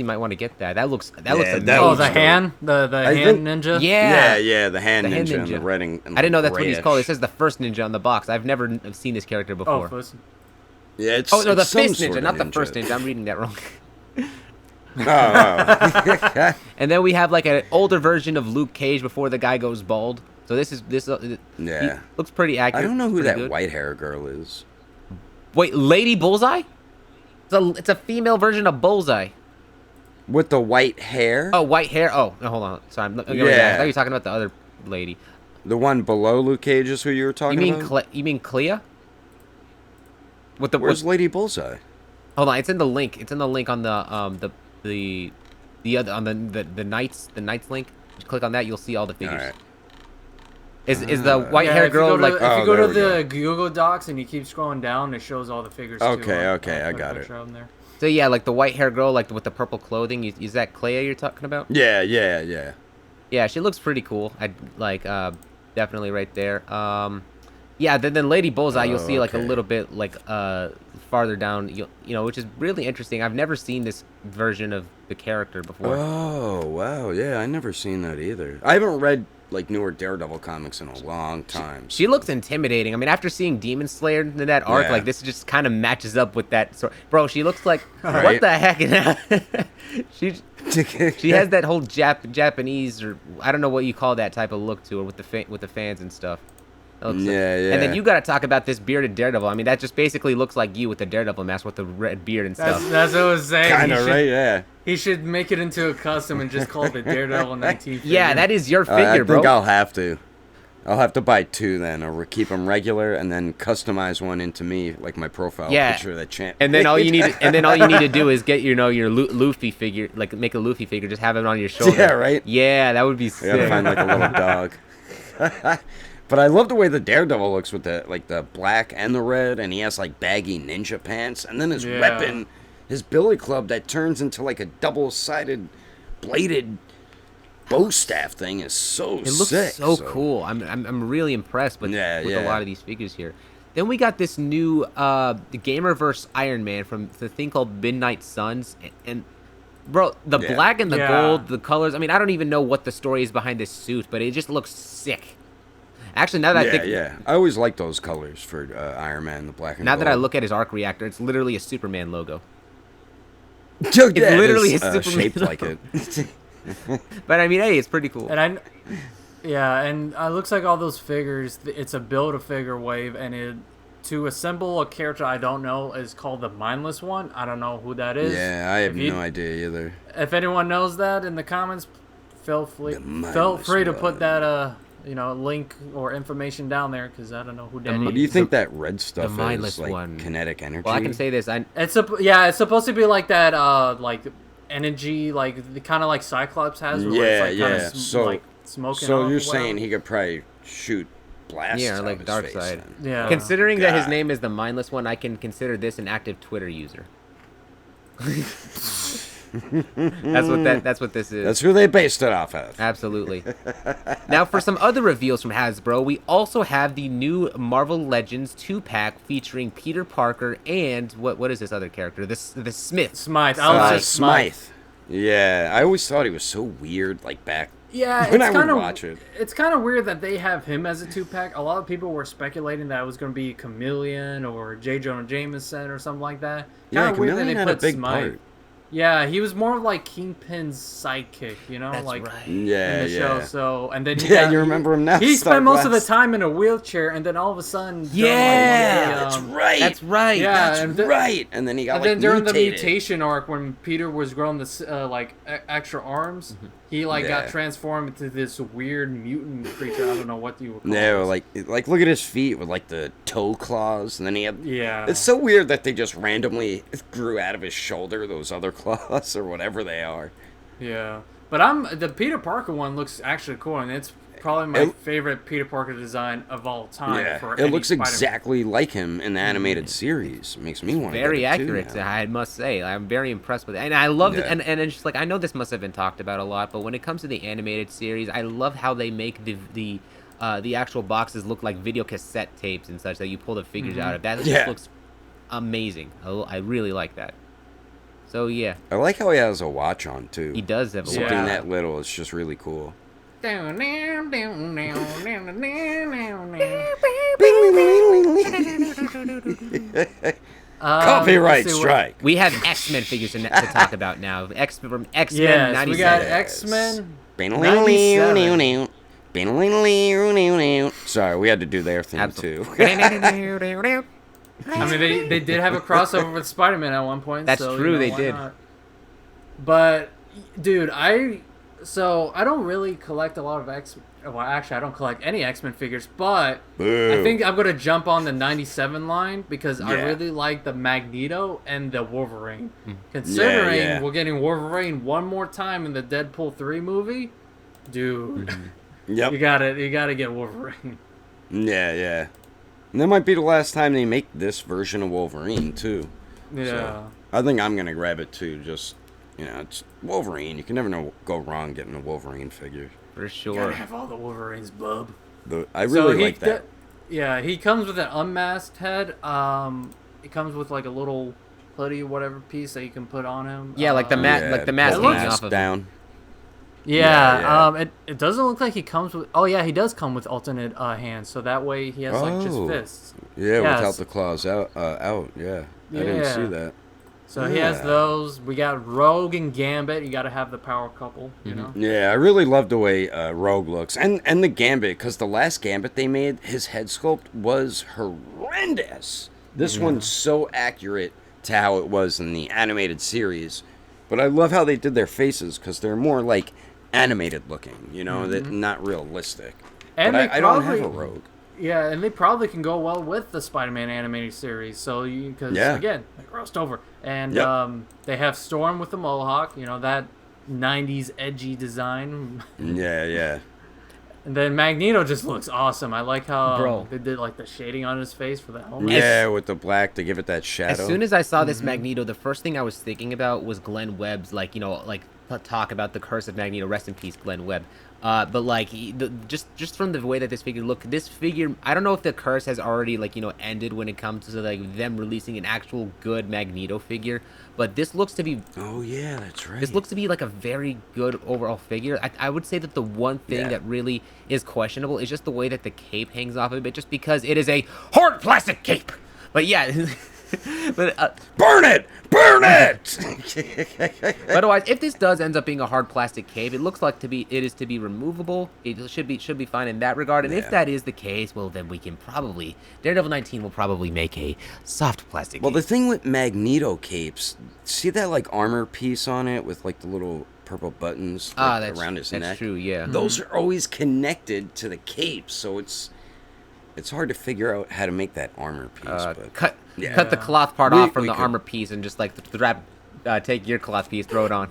Speaker 1: might want to get that. That looks amazing.
Speaker 3: The hand ninja.
Speaker 2: Yeah, the hand ninja. And the red and
Speaker 1: I didn't know that's what he's called. It says the first ninja on the box. I've never seen this character before.
Speaker 2: Yeah, it's
Speaker 1: the
Speaker 2: some
Speaker 1: fist
Speaker 2: sort
Speaker 1: ninja,
Speaker 2: of
Speaker 1: not the first ninja. I'm reading that wrong.
Speaker 2: Oh.
Speaker 1: And then we have like an older version of Luke Cage before the guy goes bald. So this looks pretty accurate.
Speaker 2: I don't know who that white hair girl is.
Speaker 1: Wait, Lady Bullseye? It's a female version of Bullseye.
Speaker 2: With the white hair?
Speaker 1: Oh, white hair. Oh, no, hold on. Sorry. I thought you were talking about the other lady.
Speaker 2: The one below Luke Cage is who you were talking about?
Speaker 1: You mean Clea?
Speaker 2: Where's Lady Bullseye?
Speaker 1: Hold on, it's in the link. It's in the link on the other on the Knights link. Just click on that, you'll see all the figures.
Speaker 2: All right.
Speaker 1: Is the white hair girl
Speaker 3: if you go to the Google Docs and you keep scrolling down, it shows all the figures.
Speaker 2: Okay, I got it.
Speaker 1: So yeah, like the white hair girl, like with the purple clothing. Is that Clea you're talking about?
Speaker 2: Yeah.
Speaker 1: Yeah, she looks pretty cool. I'd like definitely right there. Yeah, then Lady Bullseye, you'll see like a little bit like farther down, which is really interesting. I've never seen this version of the character before.
Speaker 2: Oh wow, yeah, I never seen that either. I haven't read like newer Daredevil comics in a long time.
Speaker 1: She looks intimidating. I mean, after seeing Demon Slayer in that arc, like this just kind of matches up with that sort. Bro, she looks like what the heck? She has that whole Japanese, or I don't know what you call that type of look to her with the fans and stuff.
Speaker 2: Yeah.
Speaker 1: And then you got to talk about this bearded Daredevil. I mean, that just basically looks like you with the Daredevil mask with the red beard and stuff.
Speaker 3: That's what I was saying.
Speaker 2: Kind of right, yeah.
Speaker 3: He should make it into a custom and just call it the Daredevil 19 figure.
Speaker 1: Yeah, that is your figure, bro.
Speaker 2: I think I'll have to. I'll have to buy two then, or keep them regular and then customize one into me, like my profile picture of that champ.
Speaker 1: And then all you need to do is get your Luffy figure, like make a Luffy figure, just have it on your shoulder.
Speaker 2: Yeah, right.
Speaker 1: Yeah, that would be sick.
Speaker 2: I gotta find like a little dog. But I love the way the Daredevil looks with the black and the red, and he has like baggy ninja pants, and then his weapon, his billy club that turns into like a double-sided bladed bow staff thing is so sick.
Speaker 1: It looks so cool. I'm really impressed with a lot of these figures here. Then we got this new the Gamerverse Iron Man from the thing called Midnight Suns, and bro, the black and the gold, the colors. I mean, I don't even know what the story is behind this suit, but it just looks sick. Actually, now that I think,
Speaker 2: I always like those colors for Iron Man, the black and gold.
Speaker 1: Now that I look at his arc reactor, it's literally a Superman logo.
Speaker 2: It's literally a Superman shaped logo. Like it.
Speaker 1: But I mean, hey, it's pretty cool.
Speaker 3: And and it looks like all those figures. It's a build-a-figure wave, and to assemble a character I don't know is called the Mindless One. I don't know who that is.
Speaker 2: Yeah, I have no idea either.
Speaker 3: If anyone knows that in the comments, feel free to put that link or information down there, because I don't know who that is.
Speaker 2: Do you think that red stuff is like kinetic energy?
Speaker 1: Well, I can say this.
Speaker 3: It's supposed to be like that, like energy, like kind of like Cyclops has. Where it's like smoking.
Speaker 2: So you're saying he could probably shoot blasts?
Speaker 1: Yeah, like Darkseid.
Speaker 3: Yeah.
Speaker 1: Considering that his name is the Mindless One, I can consider this an active Twitter user. That's what this is.
Speaker 2: That's who they based it off of.
Speaker 1: Absolutely. Now for some other reveals from Hasbro, we also have the new Marvel Legends 2-pack featuring Peter Parker and what is this other character? The Smith.
Speaker 3: Smythe.
Speaker 2: Smythe. Yeah, I always thought he was so weird, like back.
Speaker 3: Yeah,
Speaker 2: when I would watch it.
Speaker 3: It's kind of weird that they have him as a 2-pack. A lot of people were speculating that it was going to be Chameleon or J. Jonah Jameson or something like that.
Speaker 2: Yeah, Chameleon had a big part.
Speaker 3: Yeah, he was more like Kingpin's sidekick,
Speaker 1: That's
Speaker 3: like
Speaker 1: right.
Speaker 3: in the show. So, and then
Speaker 2: you remember him now.
Speaker 3: He spent most of the time in a wheelchair, and then all of a sudden,
Speaker 2: that's right.
Speaker 3: Yeah,
Speaker 2: that's right. And then he got
Speaker 3: then during the mutation arc, when Peter was growing this extra arms, he got transformed into this weird mutant creature. I don't know what you would call it.
Speaker 2: like look at his feet with like the toe claws, and then he had.
Speaker 3: Yeah.
Speaker 2: It's so weird that they just randomly grew out of his shoulder those other claws or whatever they are.
Speaker 3: Yeah, but the Peter Parker one looks actually cool, and it's probably my favorite Peter Parker design of all time.
Speaker 2: Yeah, it looks exactly like him in the animated series. It makes me want to.
Speaker 1: Very accurate, I must say. I'm very impressed with it, and I love it. And it's just like, I know this must have been talked about a lot, but when it comes to the animated series, I love how they make the actual boxes look like video cassette tapes and such that you pull the figures out of. That just looks amazing. I really like that. So yeah,
Speaker 2: I like how he has a watch on too.
Speaker 1: He does have a watch.
Speaker 2: Something that little is just really cool. Copyright strike.
Speaker 1: We have X-Men figures to talk about now. From X-Men
Speaker 3: yes,
Speaker 1: 97.
Speaker 3: We got X-Men
Speaker 1: 97.
Speaker 2: Sorry, we had to do their thing too.
Speaker 3: I mean, they did have a crossover with Spider-Man at one point.
Speaker 1: That's true, they did.
Speaker 3: Not? But, dude, I don't really collect a lot of well, actually, I don't collect any X-Men figures, but I think I'm going to jump on the 97 line because I really like the Magneto and the Wolverine. Considering we're getting Wolverine one more time in the Deadpool 3 movie, dude, you gotta get Wolverine.
Speaker 2: Yeah. And that might be the last time they make this version of Wolverine, too.
Speaker 3: Yeah.
Speaker 2: So, I think I'm going to grab it, too. Just, it's Wolverine. You can never go wrong getting a Wolverine figure.
Speaker 1: For sure.
Speaker 3: You gotta have all the Wolverines, bub.
Speaker 2: I really like that.
Speaker 3: Yeah, he comes with an unmasked head. It comes with, like, a little hoodie, whatever piece that you can put on him.
Speaker 1: Yeah, like the mask off of
Speaker 2: down.
Speaker 3: Yeah. It doesn't look like he comes with. Oh yeah, he does come with alternate hands, so that way he has like just fists.
Speaker 2: Yeah, without the claws out. Yeah, I didn't see that.
Speaker 3: So he has those. We got Rogue and Gambit. You got to have the power couple, you know.
Speaker 2: Yeah, I really love the way Rogue looks, and the Gambit, because the last Gambit they made, his head sculpt was horrendous. This one's so accurate to how it was in the animated series, but I love how they did their faces because they're more like animated looking, that not realistic.
Speaker 3: And
Speaker 2: but I don't have a Rogue.
Speaker 3: Yeah, and they probably can go well with the Spider-Man animated series. So because again, they crossed over, and they have Storm with the mohawk. That '90s edgy design.
Speaker 2: Yeah.
Speaker 3: And then Magneto just looks awesome. I like how
Speaker 1: Bro.
Speaker 3: they did like the shading on his face for the helmet.
Speaker 2: Yeah, with the black to give it that shadow.
Speaker 1: As soon as I saw this Magneto, the first thing I was thinking about was Glenn Webb's, like, you know, like, talk about the curse of Magneto. Rest in peace, Glenn Webb. But like, just from the way that this figure looked, this figure, I don't know if the curse has already, like, you know, ended when it comes to like them releasing an actual good Magneto figure. But this looks to be.
Speaker 2: Oh yeah, that's right.
Speaker 1: This looks to be like a very good overall figure. I would say that the one thing that really is questionable is just the way that the cape hangs off a bit, just because it is a hard plastic cape. But yeah. But
Speaker 2: burn it! Burn it!
Speaker 1: But otherwise, if this does end up being a hard plastic cape, it looks like it is to be removable. It should be fine in that regard. And if that is the case, well, then we can probably Daredevil 19 will probably make a soft plastic.
Speaker 2: Well,
Speaker 1: cape.
Speaker 2: the thing with Magneto capes, see that like armor piece on it with like the little purple buttons around his neck?
Speaker 1: That's true. Yeah.
Speaker 2: Those are always connected to the cape, so it's hard to figure out how to make that armor piece. But
Speaker 1: cut the cloth part off from the armor piece and just like take your cloth piece, throw it on.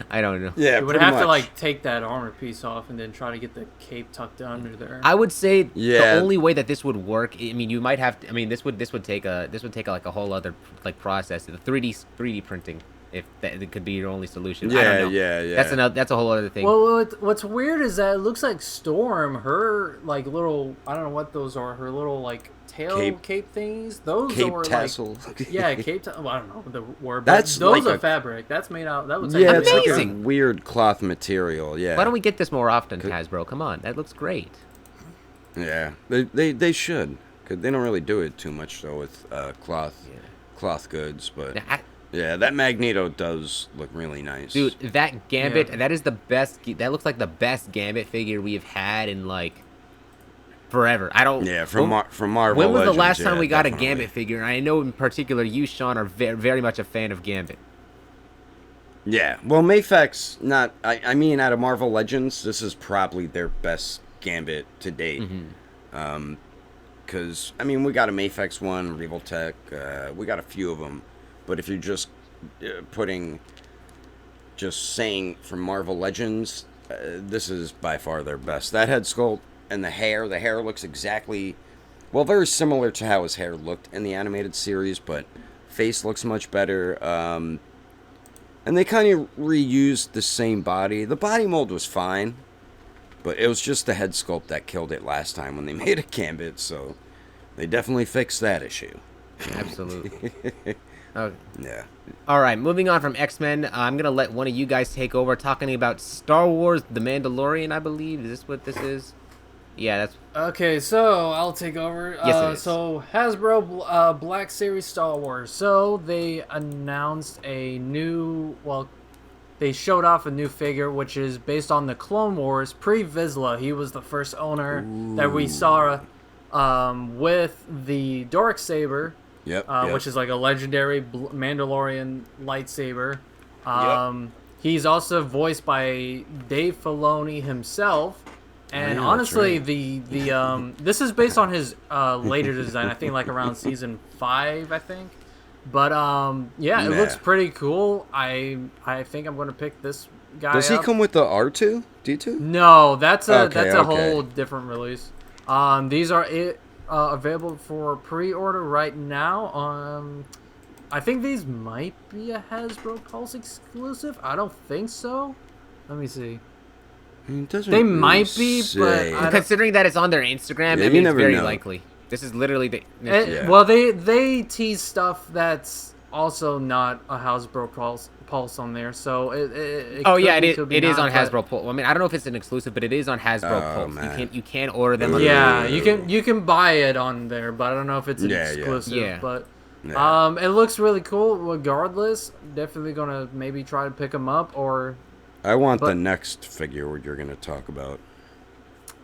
Speaker 1: I don't know.
Speaker 2: Yeah,
Speaker 3: you would have to like take that armor piece off and then try to get the cape tucked under there.
Speaker 1: I would say the only way that this would work, I mean, you might have to, I mean, this would take like a whole other like process, the 3D printing. If that it could be your only solution. I don't know.
Speaker 2: Yeah.
Speaker 1: That's a whole other thing.
Speaker 3: Well, what's weird is that it looks like Storm, her like little, I don't know what those are, her little like tail cape things. Those
Speaker 2: cape
Speaker 3: are
Speaker 2: tassel.
Speaker 3: Like, yeah, cape. Well, I don't know the word.
Speaker 2: That's
Speaker 3: those
Speaker 2: like
Speaker 3: are fabric. That's made out. That looks
Speaker 2: it's
Speaker 3: amazing.
Speaker 2: like a weird cloth material. Yeah.
Speaker 1: Why don't we get this more often, Hasbro? Come on, that looks great.
Speaker 2: Yeah, they should. Cause they don't really do it too much though with cloth goods, but. Yeah, that Magneto does look really nice.
Speaker 1: Dude, that Gambit, that is the best. That looks like the best Gambit figure we have had in like forever. I don't.
Speaker 2: Yeah, from Marvel.
Speaker 1: When was
Speaker 2: Legends,
Speaker 1: the last time we got
Speaker 2: definitely.
Speaker 1: a Gambit figure? And I know in particular you, Sean, are very much a fan of Gambit.
Speaker 2: Yeah, well, Mafex, I mean, out of Marvel Legends, this is probably their best Gambit to date. Because, I mean, we got a Mafex one, Revoltech, we got a few of them. But if you're just saying from Marvel Legends, this is by far their best. That head sculpt and the hair looks exactly, well, very similar to how his hair looked in the animated series, but face looks much better. And they kind of reused the same body. The body mold was fine, but it was just the head sculpt that killed it last time when they made a Gambit, so they definitely fixed that issue.
Speaker 1: Absolutely. Okay.
Speaker 2: Yeah.
Speaker 1: All right, moving on from X-Men, I'm going to let one of you guys take over talking about Star Wars The Mandalorian, I believe. Is this what this is? Yeah, that's...
Speaker 3: Okay, so I'll take over.
Speaker 1: Yes, it is.
Speaker 3: So Hasbro Black Series Star Wars. So they announced a new, well, they showed off a new figure, which is based on the Clone Wars. Pre-Vizsla, he was the first owner that we saw with the Darksaber.
Speaker 2: Yep,
Speaker 3: Which is like a legendary Mandalorian lightsaber.
Speaker 2: Yep.
Speaker 3: He's also voiced by Dave Filoni himself. And
Speaker 2: Yeah,
Speaker 3: honestly,
Speaker 2: that's
Speaker 3: the this is based on his later design. I think like around season 5, I think. But yeah, it looks pretty cool. I think I'm gonna pick this guy.
Speaker 2: Does he come with the R2? D2?
Speaker 3: No, that's a
Speaker 2: Okay.
Speaker 3: whole different release. These are available for pre-order right now. I think these might be a Hasbro Pulse exclusive. I don't think so. Let me see. They might be, but
Speaker 1: considering that it's on their Instagram,
Speaker 2: Yeah,
Speaker 1: I mean,
Speaker 2: you
Speaker 1: it's very
Speaker 2: never know.
Speaker 1: likely. This is literally the...
Speaker 3: Well, they tease stuff that's also not a Hasbro Pulse on there, so it
Speaker 1: Oh
Speaker 3: could
Speaker 1: yeah,
Speaker 3: be,
Speaker 1: it
Speaker 3: could be
Speaker 1: is
Speaker 3: not,
Speaker 1: on Hasbro Pulse. I mean, I don't know if it's an exclusive, but it is on Hasbro Pulse.
Speaker 2: Man.
Speaker 1: You can order them.
Speaker 3: Yeah, you can buy it on there, but I don't know if it's an exclusive.
Speaker 1: Yeah.
Speaker 3: But it looks really cool. Regardless, definitely gonna maybe try to pick them up or.
Speaker 2: I want the next figure you're gonna talk about.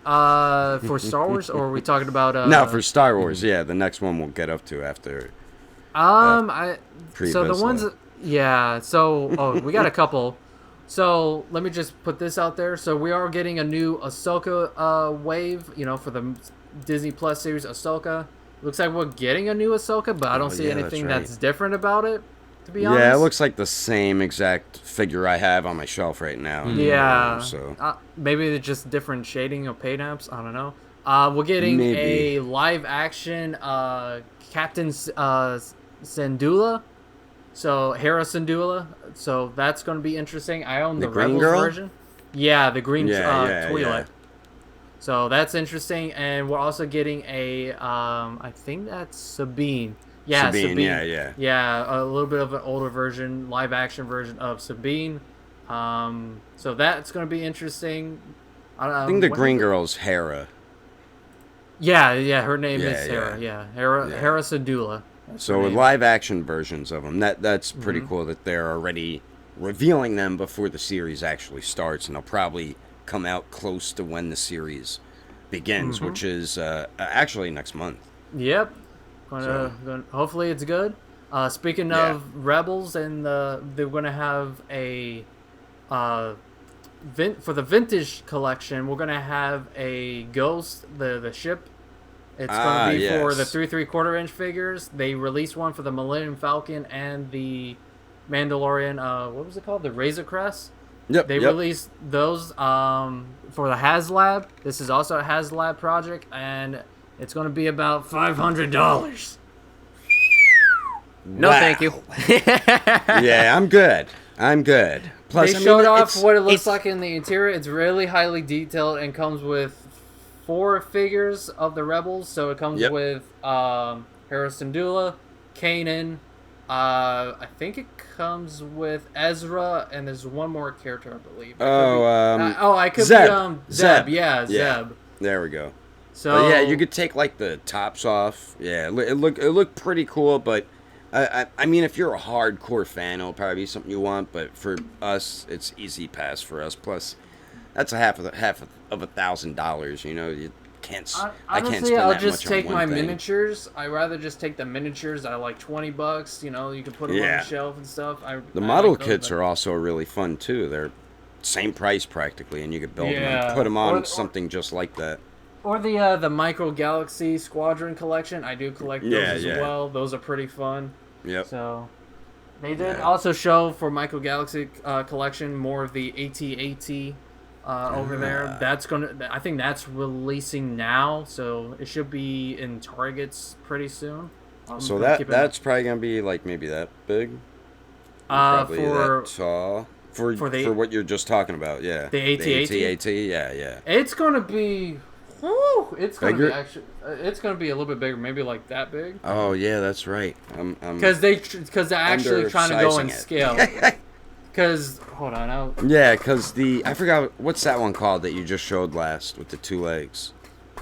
Speaker 3: For Star Wars, or are we talking about?
Speaker 2: No, for Star Wars. Yeah, the next one we'll get up to after.
Speaker 3: So the ones, So we got a couple. So let me just put this out there. So we are getting a new Ahsoka wave. For the Disney Plus series Ahsoka. Looks like we're getting a new Ahsoka, but I don't see anything that's different about it. to be honest.
Speaker 2: Yeah, it looks like the same exact figure I have on my shelf right now.
Speaker 3: Yeah.
Speaker 2: So
Speaker 3: Maybe it's just different shading of paint apps. I don't know. We're getting a live action Captain Syndulla. So Hera Syndulla. So that's going to be interesting. I own the
Speaker 2: green
Speaker 3: Rebels
Speaker 2: girl?
Speaker 3: version. Yeah, the green
Speaker 2: Yeah.
Speaker 3: Twi'lek. So that's interesting, and we're also getting a I think that's Sabine. Yeah, Sabine. Yeah, a little bit of an older version, live action version of Sabine. So that's going to be interesting.
Speaker 2: I think the green girl's Hera.
Speaker 3: Yeah, her name is Hera. Yeah, Hera Syndulla.
Speaker 2: So with live action versions of them, that's pretty cool that they're already revealing them before the series actually starts, and they'll probably come out close to when the series begins, which is actually next month.
Speaker 3: Yep. Hopefully it's good. Speaking of Rebels, and they're going to have a for the vintage collection, we're going to have a Ghost, the ship. It's going to be for the 3 3/4-inch figures. They released one for the Millennium Falcon and the Mandalorian. What was it called? The Razor Crest. They released those for the HasLab. This is also a HasLab project, and it's going to be about $500.
Speaker 1: No, thank you.
Speaker 2: Yeah, I'm good. Plus,
Speaker 3: they showed off what it looks like in the interior. It's really highly detailed and comes with 4 figures of the Rebels. So it comes with Hera Syndulla, Kanan. I think it comes with Ezra, and there's one more character, I believe. I could
Speaker 2: Zeb.
Speaker 3: be Zeb. Yeah, Zeb.
Speaker 2: There we go.
Speaker 3: So
Speaker 2: yeah, you could take like the tops off. Yeah, it looked pretty cool. But I mean, if you're a hardcore fan, it'll probably be something you want. But for us, it's easy pass for us. Plus, that's half of $1,000. You know, you can't. I can't spend
Speaker 3: I'll
Speaker 2: that
Speaker 3: just
Speaker 2: much
Speaker 3: take
Speaker 2: on
Speaker 3: my
Speaker 2: one thing.
Speaker 3: miniatures. I rather just take the miniatures that are like $20. You know, you can put them on the shelf and stuff.
Speaker 2: The model kits are also really fun too. They're same price practically, and you could build them and put them on something just like that.
Speaker 3: Or the Micro Galaxy Squadron collection. I do collect those as well. Those are pretty fun.
Speaker 2: Yep.
Speaker 3: So they did also show for Micro Galaxy collection more of the AT-AT over there. I think that's releasing now, so it should be in Targets pretty soon.
Speaker 2: So that's probably gonna be like maybe that big. Probably that tall. For what you're just talking about, yeah.
Speaker 3: The AT-AT?
Speaker 2: Yeah.
Speaker 3: It's gonna be. Woo! It's gonna be it's gonna be a little bit bigger, maybe like that big.
Speaker 2: Oh yeah, that's right.
Speaker 3: Because they're actually trying to go and scale. Because hold on,
Speaker 2: because I forgot what's that one called that you just showed last with the 2 legs.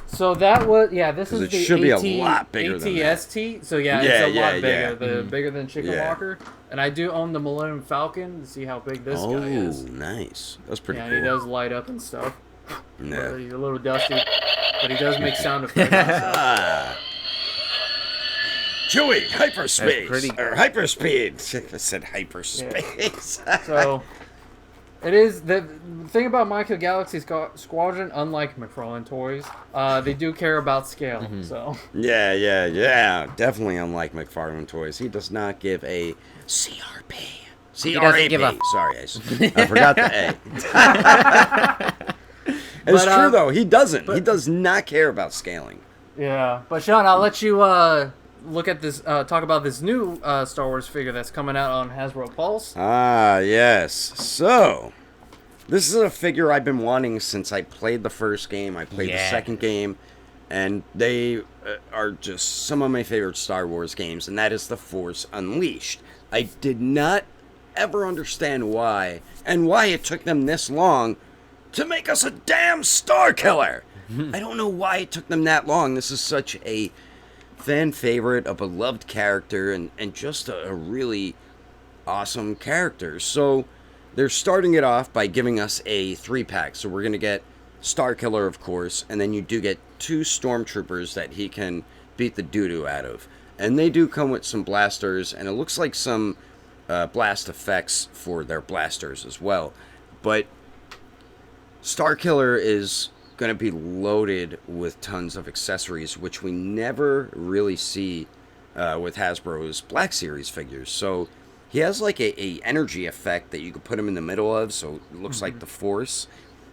Speaker 3: So that was this is the
Speaker 2: should be a lot bigger than that.
Speaker 3: ATST. So it's a lot bigger, bigger than Chicken Walker. And I do own the Millennium Falcon to see how big this guy is.
Speaker 2: Oh, nice. That's pretty cool.
Speaker 3: Yeah, he does light up and stuff.
Speaker 2: Yeah.
Speaker 3: He's a little dusty, but he does make sound effects.
Speaker 2: Chewie, hyperspace. Or hyperspeed. I said hyperspace.
Speaker 3: Yeah. So, it is the thing about Micro Galaxy Squadron, unlike McFarlane Toys, they do care about scale. So.
Speaker 2: Yeah. Definitely unlike McFarlane Toys. He does not give a CRP.
Speaker 1: CRAP.
Speaker 2: Sorry, I forgot the A. It's true though. He doesn't. He does not care about scaling.
Speaker 3: Yeah, but Sean, I'll let you look at this. Talk about this new Star Wars figure that's coming out on Hasbro Pulse.
Speaker 2: Ah, yes. So, this is a figure I've been wanting since I played the first game. I played the second game, and they are just some of my favorite Star Wars games, and that is The Force Unleashed. I did not ever understand why, and why it took them this long to make us a damn Star Killer. I don't know why it took them that long. This is such a fan favorite, a beloved character, and just a really awesome character. So they're starting it off by giving us a 3-pack. So we're going to get Star Killer, of course, and then you do get 2 stormtroopers that he can beat the doo-doo out of. And they do come with some blasters, and it looks like some blast effects for their blasters as well. But Starkiller is going to be loaded with tons of accessories, which we never really see with Hasbro's Black Series figures. So He has like a energy effect that you could put him in the middle of, so it looks like the Force.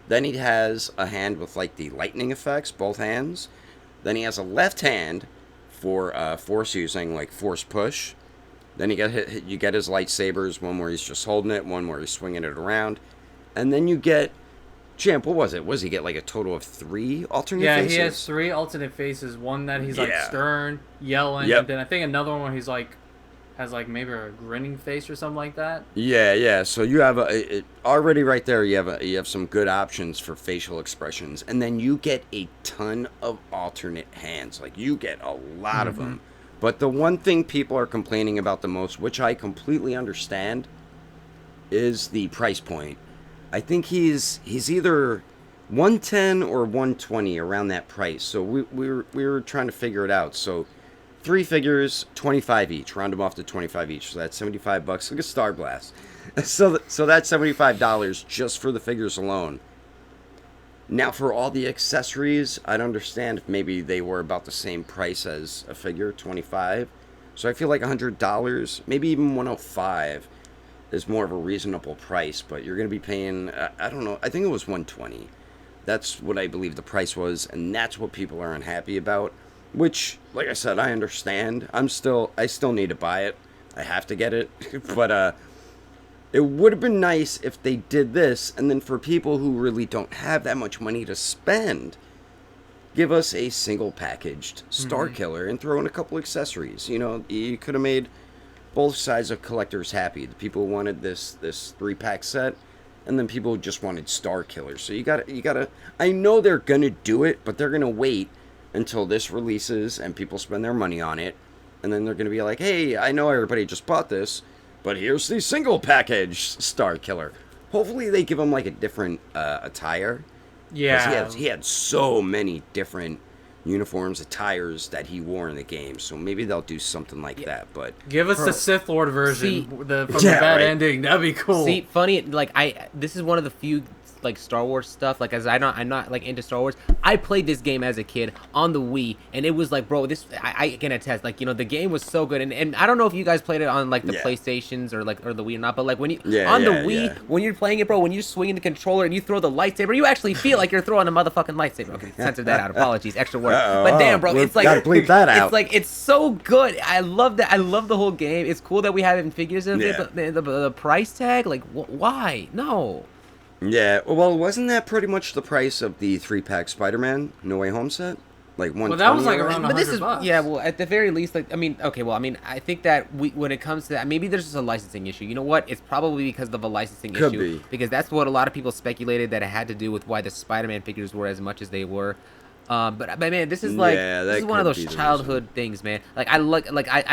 Speaker 2: Then he has a hand with like the lightning effects, both hands. Then he has a left hand for Force using, like Force push. Then you get his lightsabers, one where he's just holding it, one where he's swinging it around. And then you get, Champ, what was it? Was he get like a total of 3 alternate faces?
Speaker 3: Yeah, he has 3 alternate faces. One that he's like stern, yelling,
Speaker 2: Yep.
Speaker 3: and then I think another one where he's like, has like maybe a grinning face or something like that.
Speaker 2: Yeah. So you have already right there. You have some good options for facial expressions, and then you get a ton of alternate hands. Like you get a lot of them. But the one thing people are complaining about the most, which I completely understand, is the price point. I think he's either 110 or 120 around that price. So we were trying to figure it out. So 3 figures, 25 each. Round them off to 25 each. So that's $75. Look at Starblast. So that's $75 just for the figures alone. Now for all the accessories, I'd understand if maybe they were about the same price as a figure, 25. So I feel like $100, maybe even 105 is more of a reasonable price. But you're going to be paying, I don't know, I think it was 120. That's what I believe the price was, and that's what people are unhappy about. Which, like I said, I understand. I still need to buy it. I have to get it. But it would have been nice if they did this, and then for people who really don't have that much money to spend, give us a single packaged Star Killer and throw in a couple accessories. You know, you could have made both sides of collectors happy. The people who wanted this 3-pack set, and then people who just wanted Star Killer. So you gotta. I know they're gonna do it, but they're gonna wait until this releases and people spend their money on it, and then they're going to be like, hey, I know everybody just bought this, but here's the single package Star Killer. Hopefully they give him like a different attire.
Speaker 3: Yeah.
Speaker 2: He had so many different uniforms, attires that he wore in the game, so maybe they'll do something like that. But
Speaker 3: give us the Sith Lord version from the bad
Speaker 2: right.
Speaker 3: ending. That'd be cool.
Speaker 1: See, funny, like this is one of the few like Star Wars stuff. Like, as I'm not like into Star Wars. I played this game as a kid on the Wii, and it was like, bro, this I can attest. Like, you know, the game was so good, and I don't know if you guys played it on like the PlayStations or the Wii or not, but like when you on the Wii, when you're playing it, bro, when you're swinging the controller and you throw the lightsaber, you actually feel like you're throwing a motherfucking lightsaber. Okay, censor that out. Apologies, extra word. But damn, bro, it's like
Speaker 2: gotta bleep that out.
Speaker 1: It's like it's so good. I love that. I love the whole game. It's cool that we have it in figures of it, but the price tag, like, why? No.
Speaker 2: Yeah, well, wasn't that pretty much the price of the 3-pack Spider-Man No Way Home set? Like 120.
Speaker 3: Well, that was like around
Speaker 1: but this is
Speaker 3: $100.
Speaker 1: yeah. Well, at the very least, like, I mean, okay. Well, I mean, I think that when it comes to that, maybe there's just a licensing issue. You know what? It's probably because of a licensing
Speaker 2: Could
Speaker 1: issue.
Speaker 2: be.
Speaker 1: Because that's what a lot of people speculated that it had to do with why the Spider-Man figures were as much as they were. But man, this is like this is one of those childhood things, man. Like I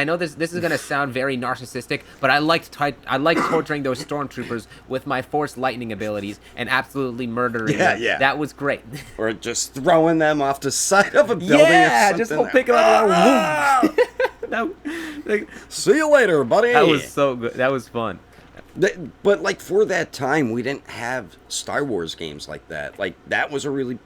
Speaker 1: know this is gonna sound very narcissistic, but I liked torturing those stormtroopers with my Force lightning abilities and absolutely murdering them.
Speaker 2: Yeah.
Speaker 1: That was great.
Speaker 2: Or just throwing them off the side of a building.
Speaker 1: Yeah,
Speaker 2: or
Speaker 1: just
Speaker 2: something.
Speaker 1: go pick them up.
Speaker 2: See you later, buddy.
Speaker 1: That was so good. That was fun.
Speaker 2: But like for that time, we didn't have Star Wars games like that. Like that was a really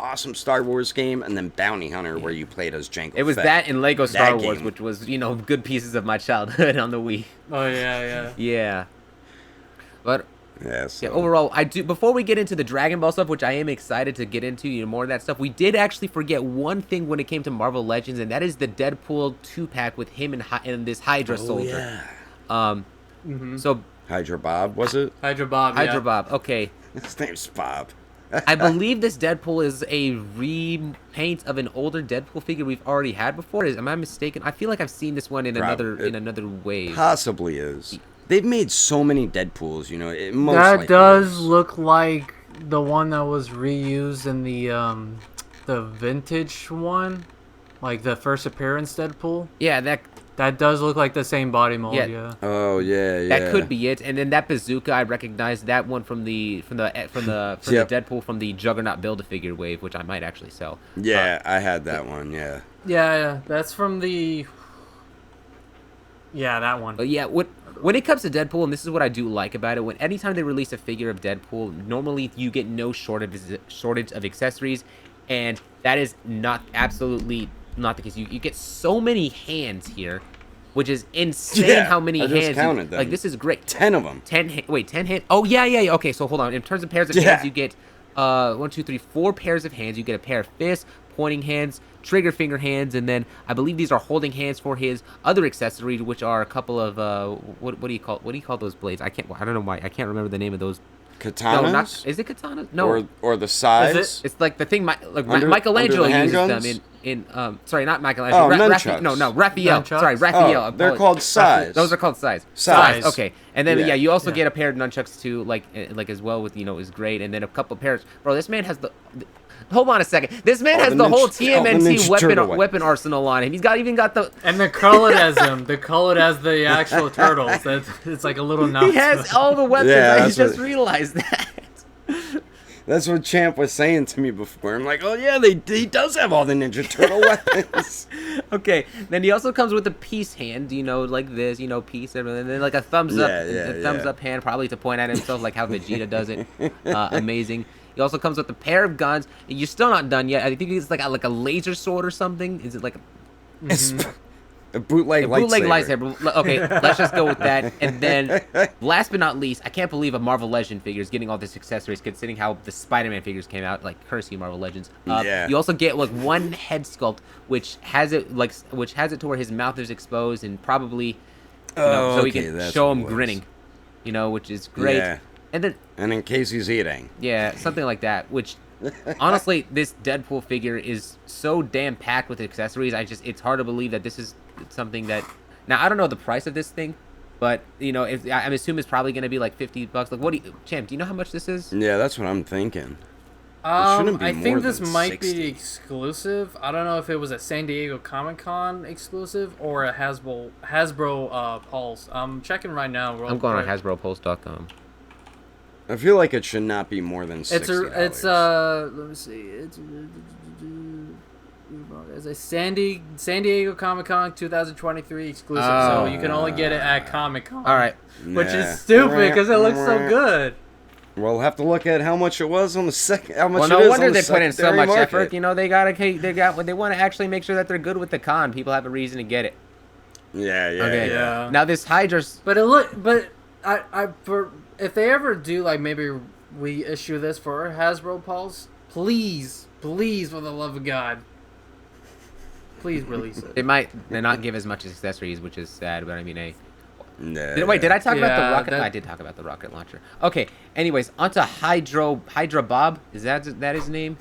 Speaker 2: awesome Star Wars game, and then Bounty Hunter, where you played as Jango
Speaker 1: It was
Speaker 2: Fett.
Speaker 1: that and Lego Star Wars,
Speaker 2: game.
Speaker 1: which was, you know, good pieces of my childhood on the Wii.
Speaker 3: Oh yeah.
Speaker 1: Yeah. But
Speaker 2: Yeah, so.
Speaker 1: yeah, overall, I do. Before we get into the Dragon Ball stuff, which I am excited to get into, you know, more of that stuff, we did actually forget one thing when it came to Marvel Legends, and that is the Deadpool 2-pack with him and this Hydra soldier.
Speaker 2: Yeah.
Speaker 1: So
Speaker 2: Hydra Bob, was it?
Speaker 3: Hydra Bob.
Speaker 1: Hydra Bob. Okay.
Speaker 2: His name's Bob.
Speaker 1: I believe this Deadpool is a repaint of an older Deadpool figure we've already had before. Am I mistaken? I feel like I've seen this one in another wave.
Speaker 2: Possibly is. They've made so many Deadpools, you know.
Speaker 3: That does look like the one that was reused in the vintage one, like the first appearance Deadpool.
Speaker 1: Yeah,
Speaker 3: that does look like the same body mold. Yeah.
Speaker 2: Oh yeah.
Speaker 1: That could be it. And then that bazooka, I recognize that one from the Deadpool from the Juggernaut Build-A-Figure wave, which I might actually sell.
Speaker 2: Yeah, I had that one. Yeah.
Speaker 3: Yeah. That's from the. Yeah, that one.
Speaker 1: But yeah, when it comes to Deadpool, and this is what I do like about it, anytime they release a figure of Deadpool, normally you get no shortage of accessories, and that is absolutely not the case. You get so many hands here. which is insane.
Speaker 2: Yeah,
Speaker 1: how many
Speaker 2: I just
Speaker 1: hands?
Speaker 2: counted them.
Speaker 1: Like this is great.
Speaker 2: 10 of them.
Speaker 1: 10. Wait, 10 hands. Oh yeah. Okay, so hold on. In terms of pairs of hands, you get 1, 2, 3, 4 pairs of hands. You get a pair of fists, pointing hands, trigger finger hands, and then I believe these are holding hands for his other accessories, which are a couple of what do you call those blades? I don't know why I can't remember the name of those.
Speaker 2: Katanas?
Speaker 1: No, not, is it katanas? No.
Speaker 2: Or the size?
Speaker 1: It's like the thing Michelangelo
Speaker 2: under the
Speaker 1: uses
Speaker 2: handguns?
Speaker 1: them in sorry, not Michelangelo.
Speaker 2: nunchucks.
Speaker 1: Raphael.
Speaker 3: Nunchucks?
Speaker 1: Sorry, Raphael.
Speaker 2: Oh, they're called size.
Speaker 1: Those are called size.
Speaker 2: Size.
Speaker 1: Okay. And then
Speaker 2: Yeah.
Speaker 1: you also
Speaker 3: Yeah.
Speaker 1: get a pair of nunchucks too, like as well with is great. And then a couple pairs. Bro, this man has the hold on a second. This man has the whole TMNT
Speaker 2: Ninja Turtle
Speaker 1: weapon arsenal on him. He's even got the.
Speaker 3: And they're colored as them. They're colored as the actual turtles. It's like a little notch.
Speaker 1: He has all the weapons.
Speaker 2: Yeah,
Speaker 1: I
Speaker 2: that's
Speaker 1: just
Speaker 2: what-
Speaker 1: realized that.
Speaker 2: That's what Champ was saying to me before. I'm like, oh yeah, he does have all the Ninja Turtle weapons.
Speaker 1: Okay, then he also comes with a peace hand, like this, peace, and then like a thumbs up, thumbs up hand, probably to point at himself, like how Vegeta does it. Amazing. He also comes with a pair of guns. And you're still not done yet. I think it's like a laser sword or something. Is it like
Speaker 2: A bootleg
Speaker 1: lightsaber? Okay, let's just go with that. And then, last but not least, I can't believe a Marvel Legend figure is getting all this accessories, considering how the Spider-Man figures came out, like courtesy of Marvel Legends.
Speaker 2: Yeah.
Speaker 1: You also get like one head sculpt, which has it to where his mouth is exposed and probably, so he can show him grinning, which is great.
Speaker 2: Yeah.
Speaker 1: And
Speaker 2: in case he's eating.
Speaker 1: Yeah, something like that. Which, honestly, this Deadpool figure is so damn packed with accessories. It's hard to believe that this is something that. Now I don't know the price of this thing, but if I'm assuming it's probably going to be like $50. Like, Champ? Do you know how much this is?
Speaker 2: Yeah, that's what I'm thinking.
Speaker 3: I think
Speaker 2: more
Speaker 3: this
Speaker 2: than
Speaker 3: might
Speaker 2: 60.
Speaker 3: be exclusive. I don't know if it was a San Diego Comic-Con exclusive or a Hasbro Pulse. I'm checking right now.
Speaker 1: I'm going on HasbroPulse.com.
Speaker 2: I feel like it should not be more than $60.
Speaker 3: Let me see. It's a San Diego Comic-Con 2023 exclusive, so you can only get it at Comic-Con.
Speaker 1: All right.
Speaker 3: Which is stupid because it looks so good.
Speaker 2: We'll have to look at how much it was on the second. How much
Speaker 1: Well, no
Speaker 2: it is
Speaker 1: wonder
Speaker 2: on the
Speaker 1: they put in so
Speaker 2: secondary
Speaker 1: much
Speaker 2: market.
Speaker 1: effort. They want to actually make sure that they're good with the con. People have a reason to get it.
Speaker 2: Yeah.
Speaker 1: Okay.
Speaker 3: Yeah.
Speaker 1: Now this Hydra's.
Speaker 3: But if they ever do, like, maybe we issue this for Hasbro Pulse, please, for the love of God, please release it.
Speaker 1: They might not give as much accessories, which is sad. But I mean,
Speaker 2: Nah.
Speaker 1: Wait, did I talk about the
Speaker 3: Yeah,
Speaker 1: rocket? I did talk about the rocket launcher. Okay. Anyways, onto Hydra Bob. Is that his name?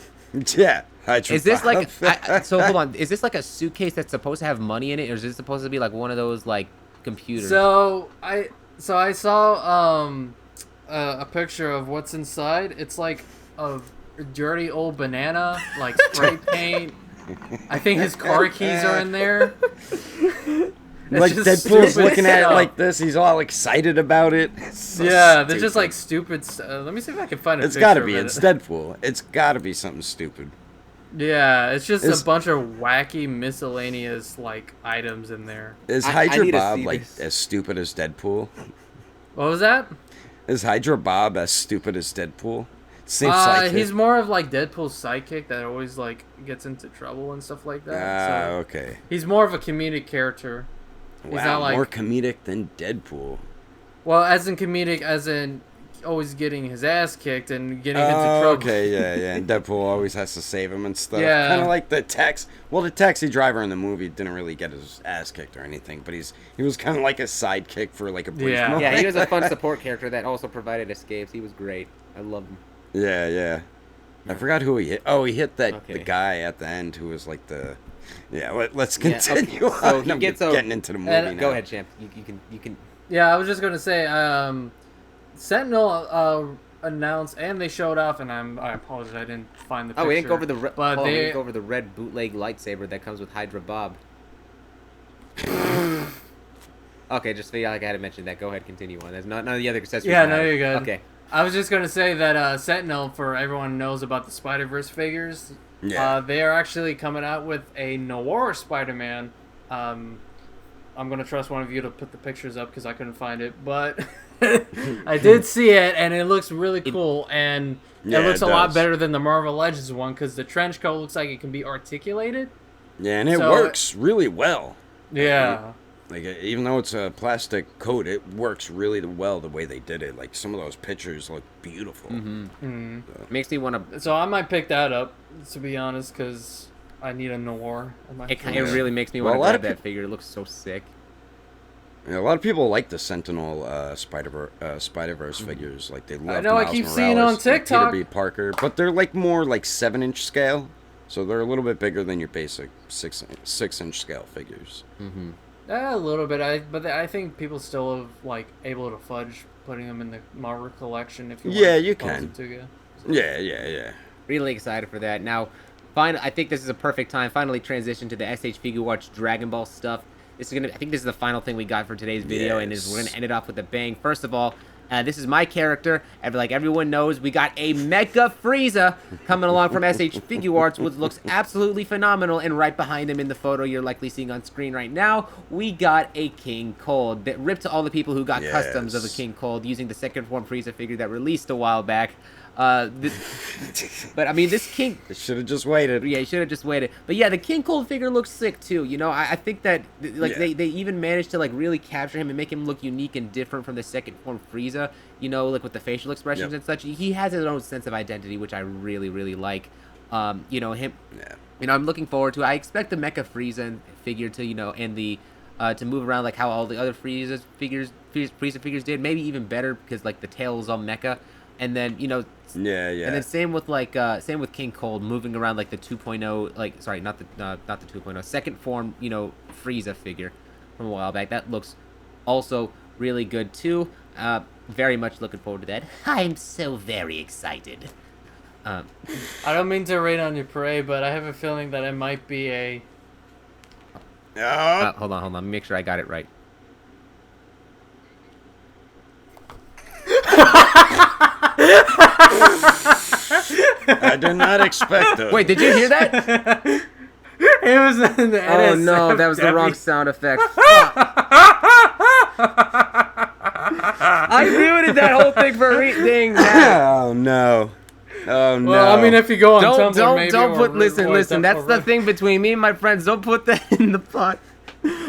Speaker 2: Yeah. Hydra
Speaker 1: Is this
Speaker 2: Bob.
Speaker 1: like? So hold on. Is this like a suitcase that's supposed to have money in it, or is this supposed to be like one of those like computers?
Speaker 3: So I saw a picture of what's inside. It's like a dirty old banana, like spray paint. I think his car keys are in there.
Speaker 2: Like
Speaker 3: just
Speaker 2: Deadpool's
Speaker 3: stupid
Speaker 2: looking at it
Speaker 3: stuff.
Speaker 2: like this. He's all excited about it. So
Speaker 3: Yeah, they're just
Speaker 2: stupid.
Speaker 3: like stupid. Let me see if I can find a
Speaker 2: It's
Speaker 3: picture.
Speaker 2: got to
Speaker 3: of
Speaker 2: be.
Speaker 3: it.
Speaker 2: It's Deadpool. It's got to be something stupid.
Speaker 3: Yeah, it's just
Speaker 2: Is-
Speaker 3: a bunch of wacky miscellaneous like items in there.
Speaker 2: Is
Speaker 1: I
Speaker 2: Hydra
Speaker 1: need to
Speaker 2: Bob
Speaker 1: see
Speaker 2: like
Speaker 1: this.
Speaker 2: as stupid as Deadpool?
Speaker 3: What was that?
Speaker 2: Is Hydra Bob as stupid as Deadpool? Seems like
Speaker 3: He's
Speaker 2: it.
Speaker 3: more of like Deadpool's sidekick that always like gets into trouble and stuff like that. So
Speaker 2: Okay.
Speaker 3: he's more of a comedic character. He's
Speaker 2: Wow,
Speaker 3: not like
Speaker 2: more comedic than Deadpool.
Speaker 3: well, as in comedic, as in always getting his ass kicked and getting into trouble.
Speaker 2: Okay, yeah. And Deadpool always has to save him and stuff.
Speaker 3: Yeah.
Speaker 2: Kind of like the taxi driver in the movie didn't really get his ass kicked or anything, but he was kind of like a sidekick for like a brief
Speaker 3: Yeah.
Speaker 2: moment.
Speaker 1: Yeah, he was a fun support character that also provided escapes. He was great. I loved him.
Speaker 2: Yeah. I forgot who he hit. Oh, he hit the
Speaker 1: Okay.
Speaker 2: guy at the end who was like the. Yeah, let's
Speaker 1: Yeah, okay.
Speaker 2: continue on.
Speaker 1: So he
Speaker 2: I'm
Speaker 1: gets
Speaker 2: getting into the movie
Speaker 3: and-
Speaker 2: now.
Speaker 1: Go ahead, Champ. You can.
Speaker 3: Yeah, I was just gonna say, Sentinel announced and they showed off, and I apologize, I didn't find the picture.
Speaker 1: Oh, we didn't go over the
Speaker 3: but
Speaker 1: we
Speaker 3: they
Speaker 1: didn't go over the red bootleg lightsaber that comes with Hydra Bob. Okay, just feel like I had to mention that. Go ahead, continue on. There's none of the other accessories.
Speaker 3: Yeah,
Speaker 1: matter.
Speaker 3: no, you're good.
Speaker 1: Okay.
Speaker 3: I was just gonna say that Sentinel, for everyone who knows about the Spider-Verse figures,
Speaker 2: Yeah.
Speaker 3: they are actually coming out with a Noir Spider-Man. I'm gonna trust one of you to put the pictures up because I couldn't find it, but I did see it and it looks really cool and
Speaker 2: Yeah,
Speaker 3: it looks
Speaker 2: it
Speaker 3: a lot
Speaker 2: does.
Speaker 3: better than the Marvel Legends one because the trench coat looks like it can be articulated.
Speaker 2: Yeah, and it
Speaker 3: So-
Speaker 2: works really well.
Speaker 3: Yeah.
Speaker 2: Like, even though it's a plastic coat, it works really well the way they did it. Like, some of those pictures look beautiful. So.
Speaker 1: Makes me want to.
Speaker 3: So I might pick that up, to be honest, because I need a noir.
Speaker 1: It really makes me want to grab that figure. It looks so sick.
Speaker 2: Yeah, a lot of people like the Sentinel Spider-Verse figures. Like, they love
Speaker 3: I know,
Speaker 2: Miles
Speaker 3: I keep
Speaker 2: Morales
Speaker 3: seeing on
Speaker 2: and
Speaker 3: TikTok.
Speaker 2: Peter B. Parker, but they're like more like 7-inch scale, so they're a little bit bigger than your basic 6-inch scale figures.
Speaker 3: A little bit, but I think people still have like able to fudge putting them in the Marvel collection if you want
Speaker 2: you can.
Speaker 3: to.
Speaker 2: Yeah.
Speaker 1: Really excited for that. Now, I think this is a perfect time. Finally, transition to the SH Figuarts Dragon Ball stuff. I think this is the final thing we got for today's video, and we're gonna end it off with a bang. First of all, this is my character. Like everyone knows, we got a Mecha Frieza coming along from SH Figuarts, which looks absolutely phenomenal. And right behind him in the photo you're likely seeing on screen right now, we got a King Cold. That ripped to all the people who got customs of a King Cold using the second form Frieza figure that released a while back. But I mean, this King...
Speaker 2: They should have just waited.
Speaker 1: Yeah, you should have just waited. But yeah, the King Cold figure looks sick too. You know, I think that like they even managed to like really capture him and make him look unique and different from the second form Frieza. You know, like with the facial expressions and such. He has his own sense of identity, which I really, really like. You know, him... Yeah. You know, I'm looking forward to it. I expect the Mecha Frieza figure to, you know, and the... to move around like how all the other Frieza figures did. Maybe even better because like the tail is all mecha. And then, you know... And then same with like same with King Cold, moving around like the 2.0, like sorry, not the 2.0, second form, you know, Frieza figure from a while back. That looks also really good too. Very much looking forward to that. I'm so very excited.
Speaker 3: I don't mean to rain on your parade, but I have a feeling that it might be a...
Speaker 1: Hold on. Let me make sure I got it right.
Speaker 2: I did not expect it.
Speaker 1: Wait, did you hear that?
Speaker 3: It was in the
Speaker 1: Oh no, that was the wrong sound effect. I ruined that whole thing for a thing.
Speaker 2: Oh no. Oh no.
Speaker 3: Well, I mean, if you go on Tumblr, maybe
Speaker 1: don't put. Listen. That's the thing between me and my friends. Don't put that in the pot.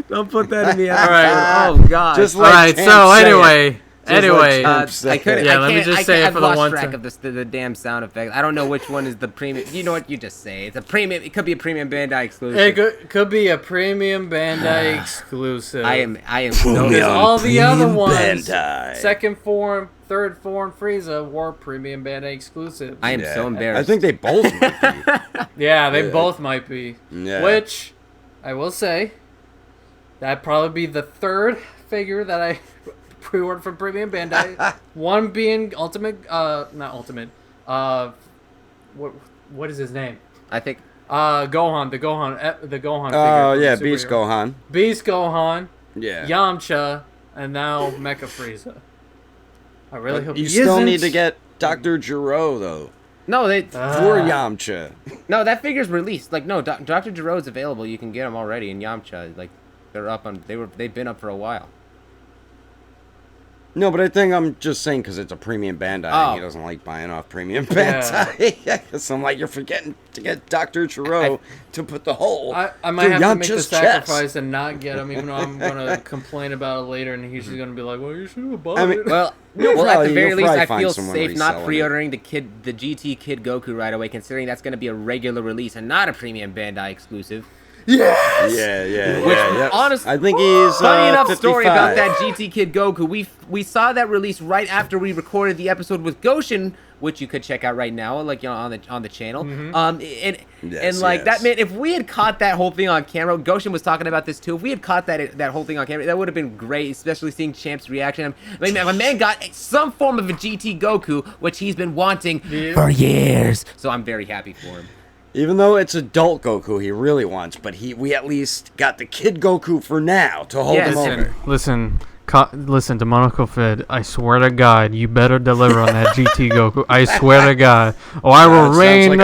Speaker 1: Don't put that in the. All
Speaker 3: right.
Speaker 1: Oh god.
Speaker 2: Just
Speaker 3: all right. So anyway. Anyway,
Speaker 1: I couldn't.
Speaker 3: Yeah, let me just say it for the one time.
Speaker 1: I've lost track of the damn sound effect. I don't know which one is the premium. You know what? You just say it's a premium. It could be a premium Bandai exclusive.
Speaker 3: It could be a premium Bandai exclusive.
Speaker 1: I am. So
Speaker 3: because all the other ones,
Speaker 2: Bandai.
Speaker 3: second form, third form Frieza were premium Bandai exclusive.
Speaker 1: I am so embarrassed.
Speaker 2: I think they both might be.
Speaker 3: Yeah, they both might be.
Speaker 2: Yeah.
Speaker 3: Which I will say, that'd probably be the third figure that I pre-ordered from Premium Bandai. One being Ultimate, not Ultimate. What is his name?
Speaker 1: I think
Speaker 3: Gohan, the Gohan figure.
Speaker 2: Oh yeah, Beast Gohan.
Speaker 3: Beast Gohan.
Speaker 2: Yeah.
Speaker 3: Yamcha, and now Mecha Frieza. I really hope
Speaker 2: you still need to get Dr. Gero though.
Speaker 1: No, they
Speaker 2: for Yamcha.
Speaker 1: No, that figure's released. Like no, Dr. Gero's available. You can get them already in Yamcha. Like they're up on. They've been up for a while.
Speaker 2: No, but I think I'm just saying because it's a premium Bandai.
Speaker 1: Oh.
Speaker 2: He doesn't like buying off premium Bandai. Yeah. So I'm like, you're forgetting to get Dr. Gero to put the hole.
Speaker 3: I might have to make the
Speaker 2: Yamcha's
Speaker 3: sacrifice
Speaker 2: chest.
Speaker 3: and not get him, even though I'm gonna complain about it later, and he's just gonna be like, "Well, you should have bought
Speaker 2: I mean,
Speaker 3: it."
Speaker 1: Well,
Speaker 2: You'll
Speaker 1: at the
Speaker 2: probably-
Speaker 1: very
Speaker 2: you'll
Speaker 1: least,
Speaker 2: probably
Speaker 1: I
Speaker 2: find
Speaker 1: feel
Speaker 2: someone
Speaker 1: safe not
Speaker 2: reselling
Speaker 1: pre-ordering the GT Kid Goku right away, considering that's going to be a regular release and not a premium Bandai exclusive.
Speaker 3: Yes.
Speaker 2: Yeah.
Speaker 1: Honestly,
Speaker 2: I think he's
Speaker 1: funny enough
Speaker 2: 55.
Speaker 1: story about that GT Kid Goku. We saw that release right after we recorded the episode with Goshen, which you could check out right now, like on the channel. That meant if we had caught that whole thing on camera, Goshen was talking about this too. If we had caught that whole thing on camera, that would have been great, especially seeing Champ's reaction. I mean, my man got some form of a GT Goku, which he's been wanting for years. So I'm very happy for him.
Speaker 2: Even though it's adult Goku he really wants, but we at least got the Kid Goku for now to hold him over.
Speaker 3: Listen, to Monaco Fed. I swear to God, you better deliver on that GT Goku. I swear to God. Oh, I will rain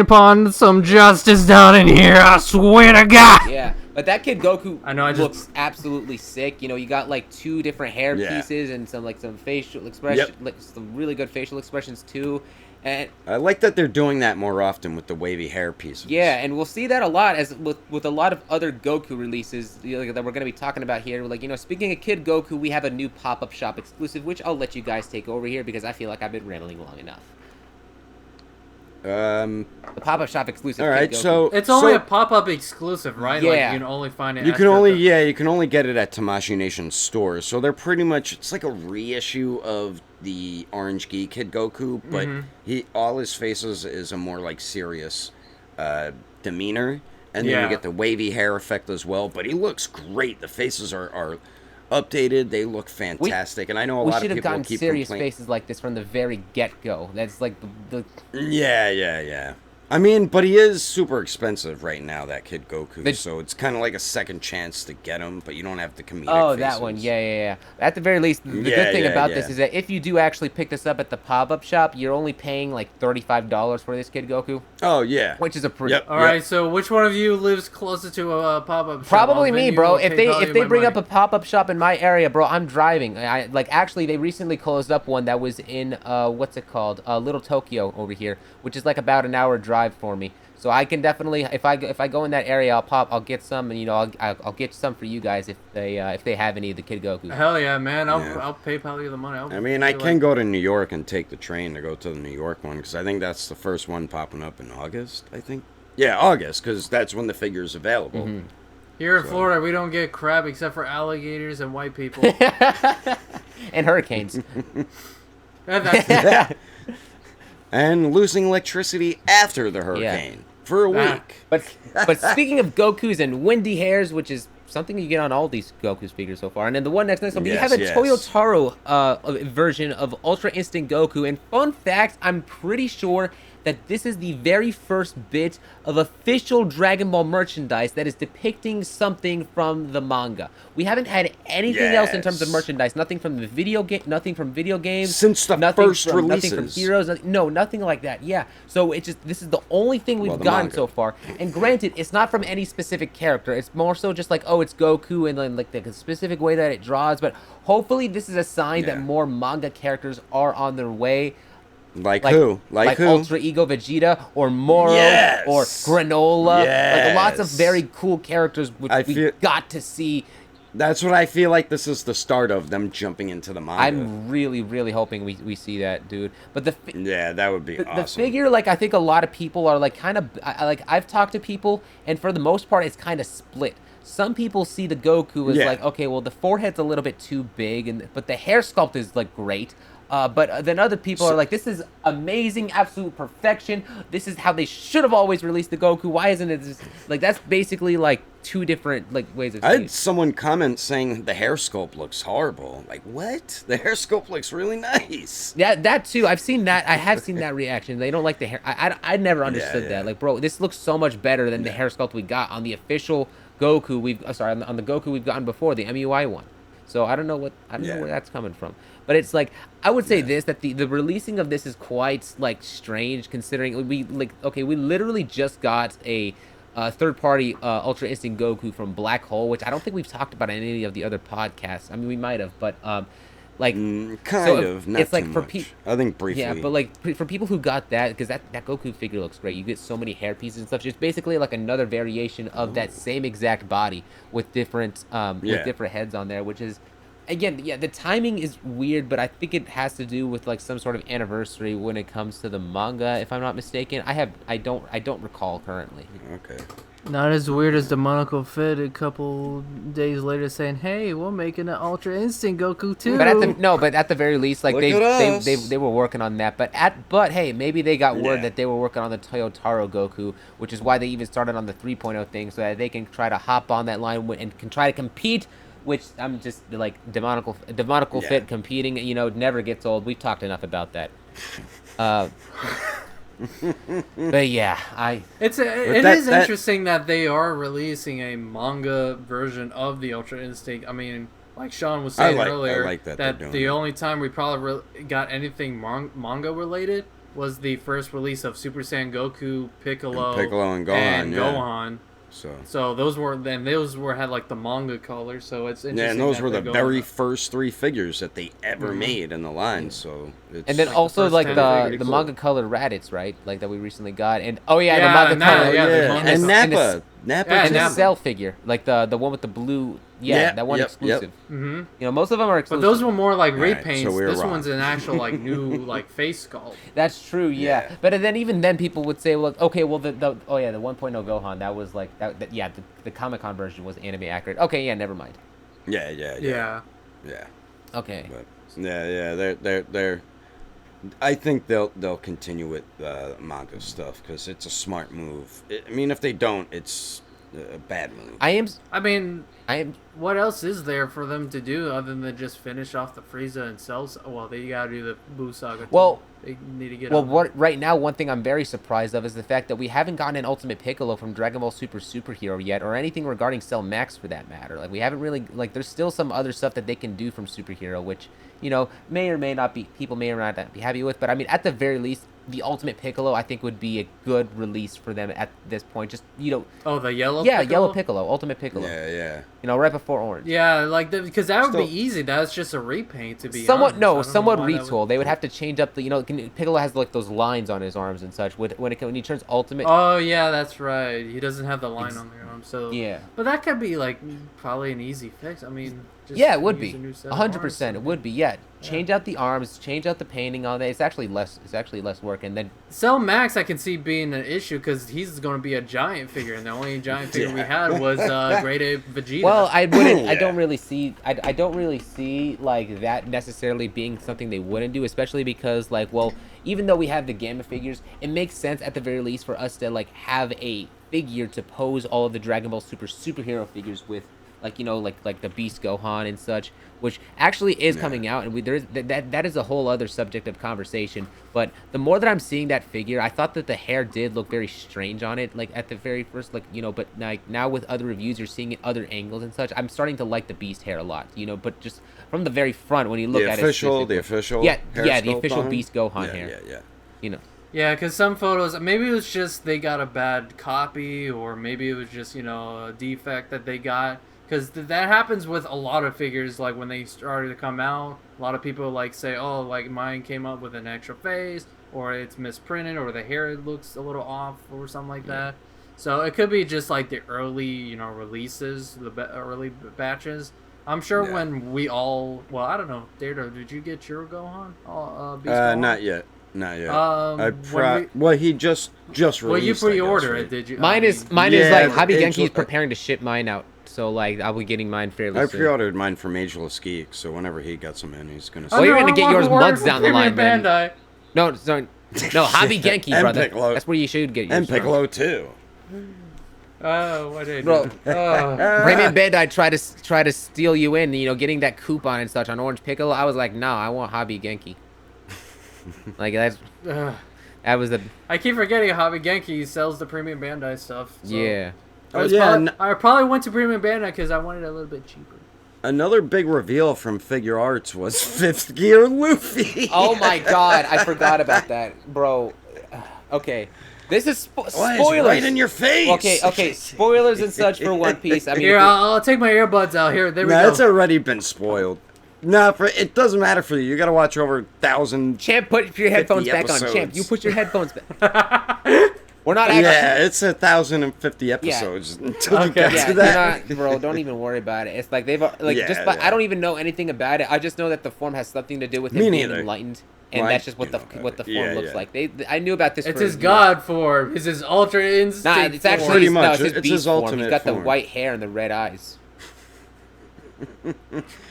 Speaker 3: upon some justice down in here. I swear to God.
Speaker 1: Yeah, but that Kid Goku looks
Speaker 3: just
Speaker 1: absolutely sick. You know, you got like 2 different hair pieces and some facial expression, like some really good facial expressions too. And
Speaker 2: I like that they're doing that more often with the wavy hair pieces.
Speaker 1: yeah, and we'll see that a lot as with a lot of other Goku releases, you know, that we're going to be talking about here. Like, you know, speaking of Kid Goku, we have a new pop-up shop exclusive, which I'll let you guys take over here because I feel like I've been rambling long enough. The pop-up shop exclusive.
Speaker 2: All right,
Speaker 1: Kid Goku.
Speaker 2: so
Speaker 3: It's only a pop-up exclusive, right?
Speaker 1: Yeah.
Speaker 3: Like, you can only find it.
Speaker 2: you
Speaker 3: at
Speaker 2: can
Speaker 3: the-
Speaker 2: only you can only get it at Tamashii Nation stores. So they're pretty much, it's like a reissue of the Orange Gi Kid Goku, but all his faces is a more like serious demeanor, and then you get the wavy hair effect as well. But he looks great. The faces are updated. They look fantastic, and I know a lot of people
Speaker 1: We should have gotten
Speaker 2: keep
Speaker 1: serious
Speaker 2: complaining.
Speaker 1: faces like this from the very get-go. That's like the
Speaker 2: Yeah. I mean, but he is super expensive right now, that Kid Goku. So it's kind of like a second chance to get him, but you don't have the comedic
Speaker 1: Oh,
Speaker 2: faces.
Speaker 1: that one. Yeah. At the very least, the good thing about this is that if you do actually pick this up at the pop-up shop, you're only paying like $35 for this Kid Goku.
Speaker 2: Oh, yeah.
Speaker 1: Which is a pretty...
Speaker 3: All right, so which one of you lives closer to a pop-up shop?
Speaker 1: Probably
Speaker 3: I'll
Speaker 1: me,
Speaker 3: then
Speaker 1: bro.
Speaker 3: you
Speaker 1: If
Speaker 3: pay
Speaker 1: they
Speaker 3: value my
Speaker 1: bring up
Speaker 3: money.
Speaker 1: a pop-up shop in my area, bro, I'm driving. Actually, they recently closed up one that was in what's it called? Little Tokyo over here, which is like about an hour drive for me. So I can definitely, if I go in that area, I'll get some, and you know, I'll get some for you guys if they have any of the Kid Goku.
Speaker 3: Hell yeah, man! I'll PayPal you the money.
Speaker 2: I mean, I can go to New York and take the train to go to the New York one, because I think that's the first one popping up in August, I think. Yeah, August, because that's when the figure's available.
Speaker 3: Here in Florida, we don't get crap except for alligators and white people.
Speaker 1: And hurricanes.
Speaker 3: And that's
Speaker 2: And losing electricity after the hurricane for a week.
Speaker 1: But speaking of Gokus and windy hairs, which is something you get on all these Goku figures so far, and then the one next up, we have a Toyotaro version of Ultra Instinct Goku. And fun fact, I'm pretty sure that this is the very first bit of official Dragon Ball merchandise that is depicting something from the manga. We haven't had anything else in terms of merchandise. Nothing from the video game. Nothing from video games.
Speaker 2: Since the first releases.
Speaker 1: Nothing from Heroes. Nothing like that. Yeah. So it's just, this is the only thing we've gotten so far. And granted, it's not from any specific character. It's more so just like, oh, it's Goku and then like the specific way that it draws. But hopefully, this is a sign that more manga characters are on their way.
Speaker 2: Like who?
Speaker 1: Like who? Ultra Ego Vegeta or Moro or Granola. Like lots of very cool characters which we got to see.
Speaker 2: That's what I feel like this is the start of them jumping into the manga.
Speaker 1: I'm really, really hoping we see that, dude. But
Speaker 2: that would be awesome.
Speaker 1: The figure, like, I think a lot of people are, like, kind of... like, I've talked to people, and for the most part, it's kind of split. Some people see the Goku as, like, okay, well, the forehead's a little bit too big, but the hair sculpt is, like, great. But then other people are like, this is amazing, absolute perfection. This is how they should have always released the Goku. Why isn't it just... Like, that's basically, like, two different, like, ways of
Speaker 2: I
Speaker 1: seeing
Speaker 2: had someone comment saying the hair sculpt looks horrible. Like, what? The hair sculpt looks really nice.
Speaker 1: Yeah, that too. I've seen that. I have seen that reaction. They don't like the hair. I never understood that. Like, bro, this looks so much better than the hair sculpt we got on the official Goku. On the Goku we've gotten before, the MUI one. So I don't know where that's coming from. But it's like, I would say that the releasing of this is quite, like, strange, considering we literally just got a third-party Ultra Instinct Goku from Black Hole, which I don't think we've talked about in any of the other podcasts. I mean, we might have, but like
Speaker 2: kind of. Not
Speaker 1: it's like
Speaker 2: too
Speaker 1: for
Speaker 2: much. I think briefly.
Speaker 1: Yeah, but like for people who got that, because that Goku figure looks great. You get so many hair pieces and stuff. Just basically like another variation of that same exact body with different heads on there, which is. Again, the timing is weird, but I think it has to do with like some sort of anniversary when it comes to the manga, if I'm not mistaken. I don't recall currently.
Speaker 2: Okay.
Speaker 3: Not as weird as the Monaco Fit a couple days later saying, "Hey, we're making an Ultra Instinct Goku too."
Speaker 1: But at the very least, like they were working on that. But hey, maybe they got word that they were working on the Toyotaro Goku, which is why they even started on the 3.0 thing, so that they can try to hop on that line and can try to compete. Which I'm just like demonical fit competing, you know, never gets old. We've talked enough about that. But yeah, it
Speaker 3: is interesting that they are releasing a manga version of the Ultra Instinct. I mean, like Sean was saying earlier,
Speaker 2: I like that
Speaker 3: the only time we probably got anything manga related was the first release of Super Saiyan Goku, Piccolo,
Speaker 2: and Gohan.
Speaker 3: Gohan. So those were had like the manga color. So it's interesting.
Speaker 2: Yeah, and those
Speaker 3: that
Speaker 2: were the
Speaker 3: they're
Speaker 2: very
Speaker 3: going-
Speaker 2: first 3 figures that they ever made in the line. So it's
Speaker 1: And then
Speaker 3: Like
Speaker 1: also
Speaker 3: the first
Speaker 1: like
Speaker 3: 10
Speaker 1: the
Speaker 3: figures.
Speaker 1: the manga colored Raditz, right? Like that we recently got. And oh yeah,
Speaker 3: Yeah,
Speaker 1: the manga
Speaker 3: Napa,
Speaker 1: color.
Speaker 3: yeah, the
Speaker 2: yeah,
Speaker 3: manga
Speaker 2: and
Speaker 3: color.
Speaker 1: And
Speaker 2: Napa, Napa,
Speaker 3: Yeah,
Speaker 1: And the
Speaker 3: Napa.
Speaker 1: Cell figure, like the one with the blue. Yeah,
Speaker 2: Yeah,
Speaker 1: that one
Speaker 2: yep,
Speaker 1: exclusive.
Speaker 3: Mhm.
Speaker 1: You know, most of them are
Speaker 3: But
Speaker 1: exclusive.
Speaker 3: those were more like
Speaker 2: Alright,
Speaker 3: repaints.
Speaker 2: so we were
Speaker 3: This
Speaker 2: wrong.
Speaker 3: one's an actual like new like face sculpt.
Speaker 1: That's true, yeah.
Speaker 2: Yeah.
Speaker 1: But then even then, people would say, well, okay, well the 1.0 Gohan, that was like yeah, the Comic-Con version was anime accurate. Okay, yeah, never mind.
Speaker 3: Yeah.
Speaker 1: Okay.
Speaker 2: But yeah, they're. I think they'll continue with manga stuff because it's a smart move. I mean, if they don't, it's a bad move.
Speaker 3: I mean,
Speaker 1: I am.
Speaker 3: what else is there for them to do other than just finish off the Frieza and Cell? Well, they gotta do the Buu Saga. too.
Speaker 1: Well-
Speaker 3: they need to get.
Speaker 1: Well,
Speaker 3: on
Speaker 1: what right now, one thing I'm very surprised of is the fact that we haven't gotten an Ultimate Piccolo from Dragon Ball Super Superhero yet, or anything regarding Cell Max for that matter. Like we haven't really there's still some other stuff that they can do from Superhero, which may or may not be people may or may not be happy with. But I mean, at the very least, the Ultimate Piccolo I think would be a good release for them at this point. Just
Speaker 3: Oh, the yellow.
Speaker 1: yeah,
Speaker 3: Piccolo?
Speaker 1: Yellow Piccolo, Ultimate Piccolo.
Speaker 2: Yeah.
Speaker 1: Right before Orange.
Speaker 3: Yeah, like because that would
Speaker 2: Still-
Speaker 3: be easy. That's just a repaint to be
Speaker 1: Somewhat
Speaker 3: honest. I don't know
Speaker 1: somewhat
Speaker 3: why that would-
Speaker 1: retool. They would have to change up the Piccolo has like those lines on his arms and such. When he turns Ultimate.
Speaker 3: Oh yeah, that's right. He doesn't have the line on the arm, so
Speaker 1: Yeah.
Speaker 3: But that could be like probably an easy fix. I mean, just
Speaker 1: Yeah, it would
Speaker 3: use
Speaker 1: be
Speaker 3: a new set of
Speaker 1: 100%.
Speaker 3: arms.
Speaker 1: It would be. Yeah, change out the arms, change out the painting on it. It's actually less work, and then
Speaker 3: Cell Max, I can see being an issue because he's going to be a giant figure, and the only giant figure we had was Grade A Vegeta.
Speaker 1: well, I wouldn't. I
Speaker 2: Yeah.
Speaker 1: don't really see. I don't really see like that necessarily being something they wouldn't do, especially because even though we have the Gamma figures, it makes sense at the very least for us to have a figure to pose all of the Dragon Ball superhero figures with. Like the Beast Gohan and such, which actually is coming out, and that is a whole other subject of conversation. But the more that I'm seeing that figure, I thought that the hair did look very strange on it, like at the very first, but now with other reviews, you're seeing it other angles and such. I'm starting to like the Beast hair a lot, but just from the very front when you look at
Speaker 2: The official
Speaker 1: yeah,
Speaker 2: hair
Speaker 1: the
Speaker 2: sculpt
Speaker 1: official
Speaker 2: on him?
Speaker 1: Beast Gohan hair.
Speaker 2: Yeah.
Speaker 3: Yeah, because some photos, maybe it was just they got a bad copy, or maybe it was just, a defect that they got. Because that happens with a lot of figures, like when they started to come out, a lot of people say, oh, mine came up with an extra face, or it's misprinted, or the hair looks a little off, or something like that. So it could be just the early, releases, the early batches. I'm sure when we all, well, I don't know, Data, did you get your Gohan? Beast Gohan?
Speaker 2: Not yet. He just released.
Speaker 3: Well, you
Speaker 2: I guess,
Speaker 3: pre-order
Speaker 2: right?
Speaker 3: it, did you?
Speaker 1: Mine is
Speaker 2: Yeah,
Speaker 1: Hobby Genki is
Speaker 2: Angel-
Speaker 1: preparing to ship mine out, so I'll be getting mine fairly
Speaker 2: I
Speaker 1: soon.
Speaker 2: pre-ordered mine from Agelessgeeks, so whenever he gets them in, he's gonna.
Speaker 1: Well, you're gonna get yours
Speaker 3: Order
Speaker 1: months
Speaker 3: from
Speaker 1: down the line,
Speaker 3: Premium
Speaker 1: man.
Speaker 3: Bandai.
Speaker 1: No, sorry. No, Hobby Genki,
Speaker 2: And
Speaker 1: brother.
Speaker 2: Piccolo.
Speaker 1: That's where you should get yours.
Speaker 2: And Piccolo too.
Speaker 3: Oh, what did
Speaker 1: Bro.
Speaker 3: Oh.
Speaker 1: Premium Bandai try to steal you in, getting that coupon and such on Orange Piccolo. I was like, no, I want Hobby Genki. That was the
Speaker 3: I keep forgetting Hobby Genki sells the Premium Bandai stuff. So
Speaker 1: yeah.
Speaker 3: I probably went to Premium Bandai because I wanted it a little bit cheaper.
Speaker 2: Another big reveal from Figuarts was 5th Gear Luffy.
Speaker 1: Oh my god, I forgot about that, bro. Okay, this is
Speaker 2: Why, it's
Speaker 1: spoilers.
Speaker 2: right in your face.
Speaker 1: Okay, spoilers and such for One Piece. I mean,
Speaker 3: Here, I'll take my earbuds out. Here, there we
Speaker 2: Nah,
Speaker 3: go.
Speaker 2: it's already been spoiled. Nah, it doesn't matter for you. You gotta watch over 1,000.
Speaker 1: Champ, put your headphones back on. Champ,
Speaker 2: episodes.
Speaker 1: you put your headphones back. We're not actually.
Speaker 2: Yeah, it's 1,050 episodes until you get
Speaker 1: Yeah,
Speaker 2: to
Speaker 1: you're
Speaker 2: that.
Speaker 1: not, bro. Don't even worry about it. It's like they've
Speaker 2: Yeah,
Speaker 1: I don't even know anything about it. I just know that the form has something to do with
Speaker 2: Me
Speaker 1: him being
Speaker 2: neither.
Speaker 1: enlightened, and
Speaker 2: Well,
Speaker 1: that's just what
Speaker 2: I
Speaker 1: the
Speaker 2: do know
Speaker 1: what the
Speaker 2: about it.
Speaker 1: form
Speaker 2: Yeah,
Speaker 1: looks
Speaker 2: yeah.
Speaker 1: like. I knew about this.
Speaker 3: It's
Speaker 1: for
Speaker 3: his
Speaker 1: years.
Speaker 3: god form. It's his ultra instinct.
Speaker 1: Nah, it's actually
Speaker 2: Pretty
Speaker 1: no,
Speaker 2: much.
Speaker 1: it's his
Speaker 2: It's
Speaker 1: beast
Speaker 2: his
Speaker 1: form. He's
Speaker 2: ultimate
Speaker 1: got the
Speaker 2: form.
Speaker 1: white hair and the red eyes.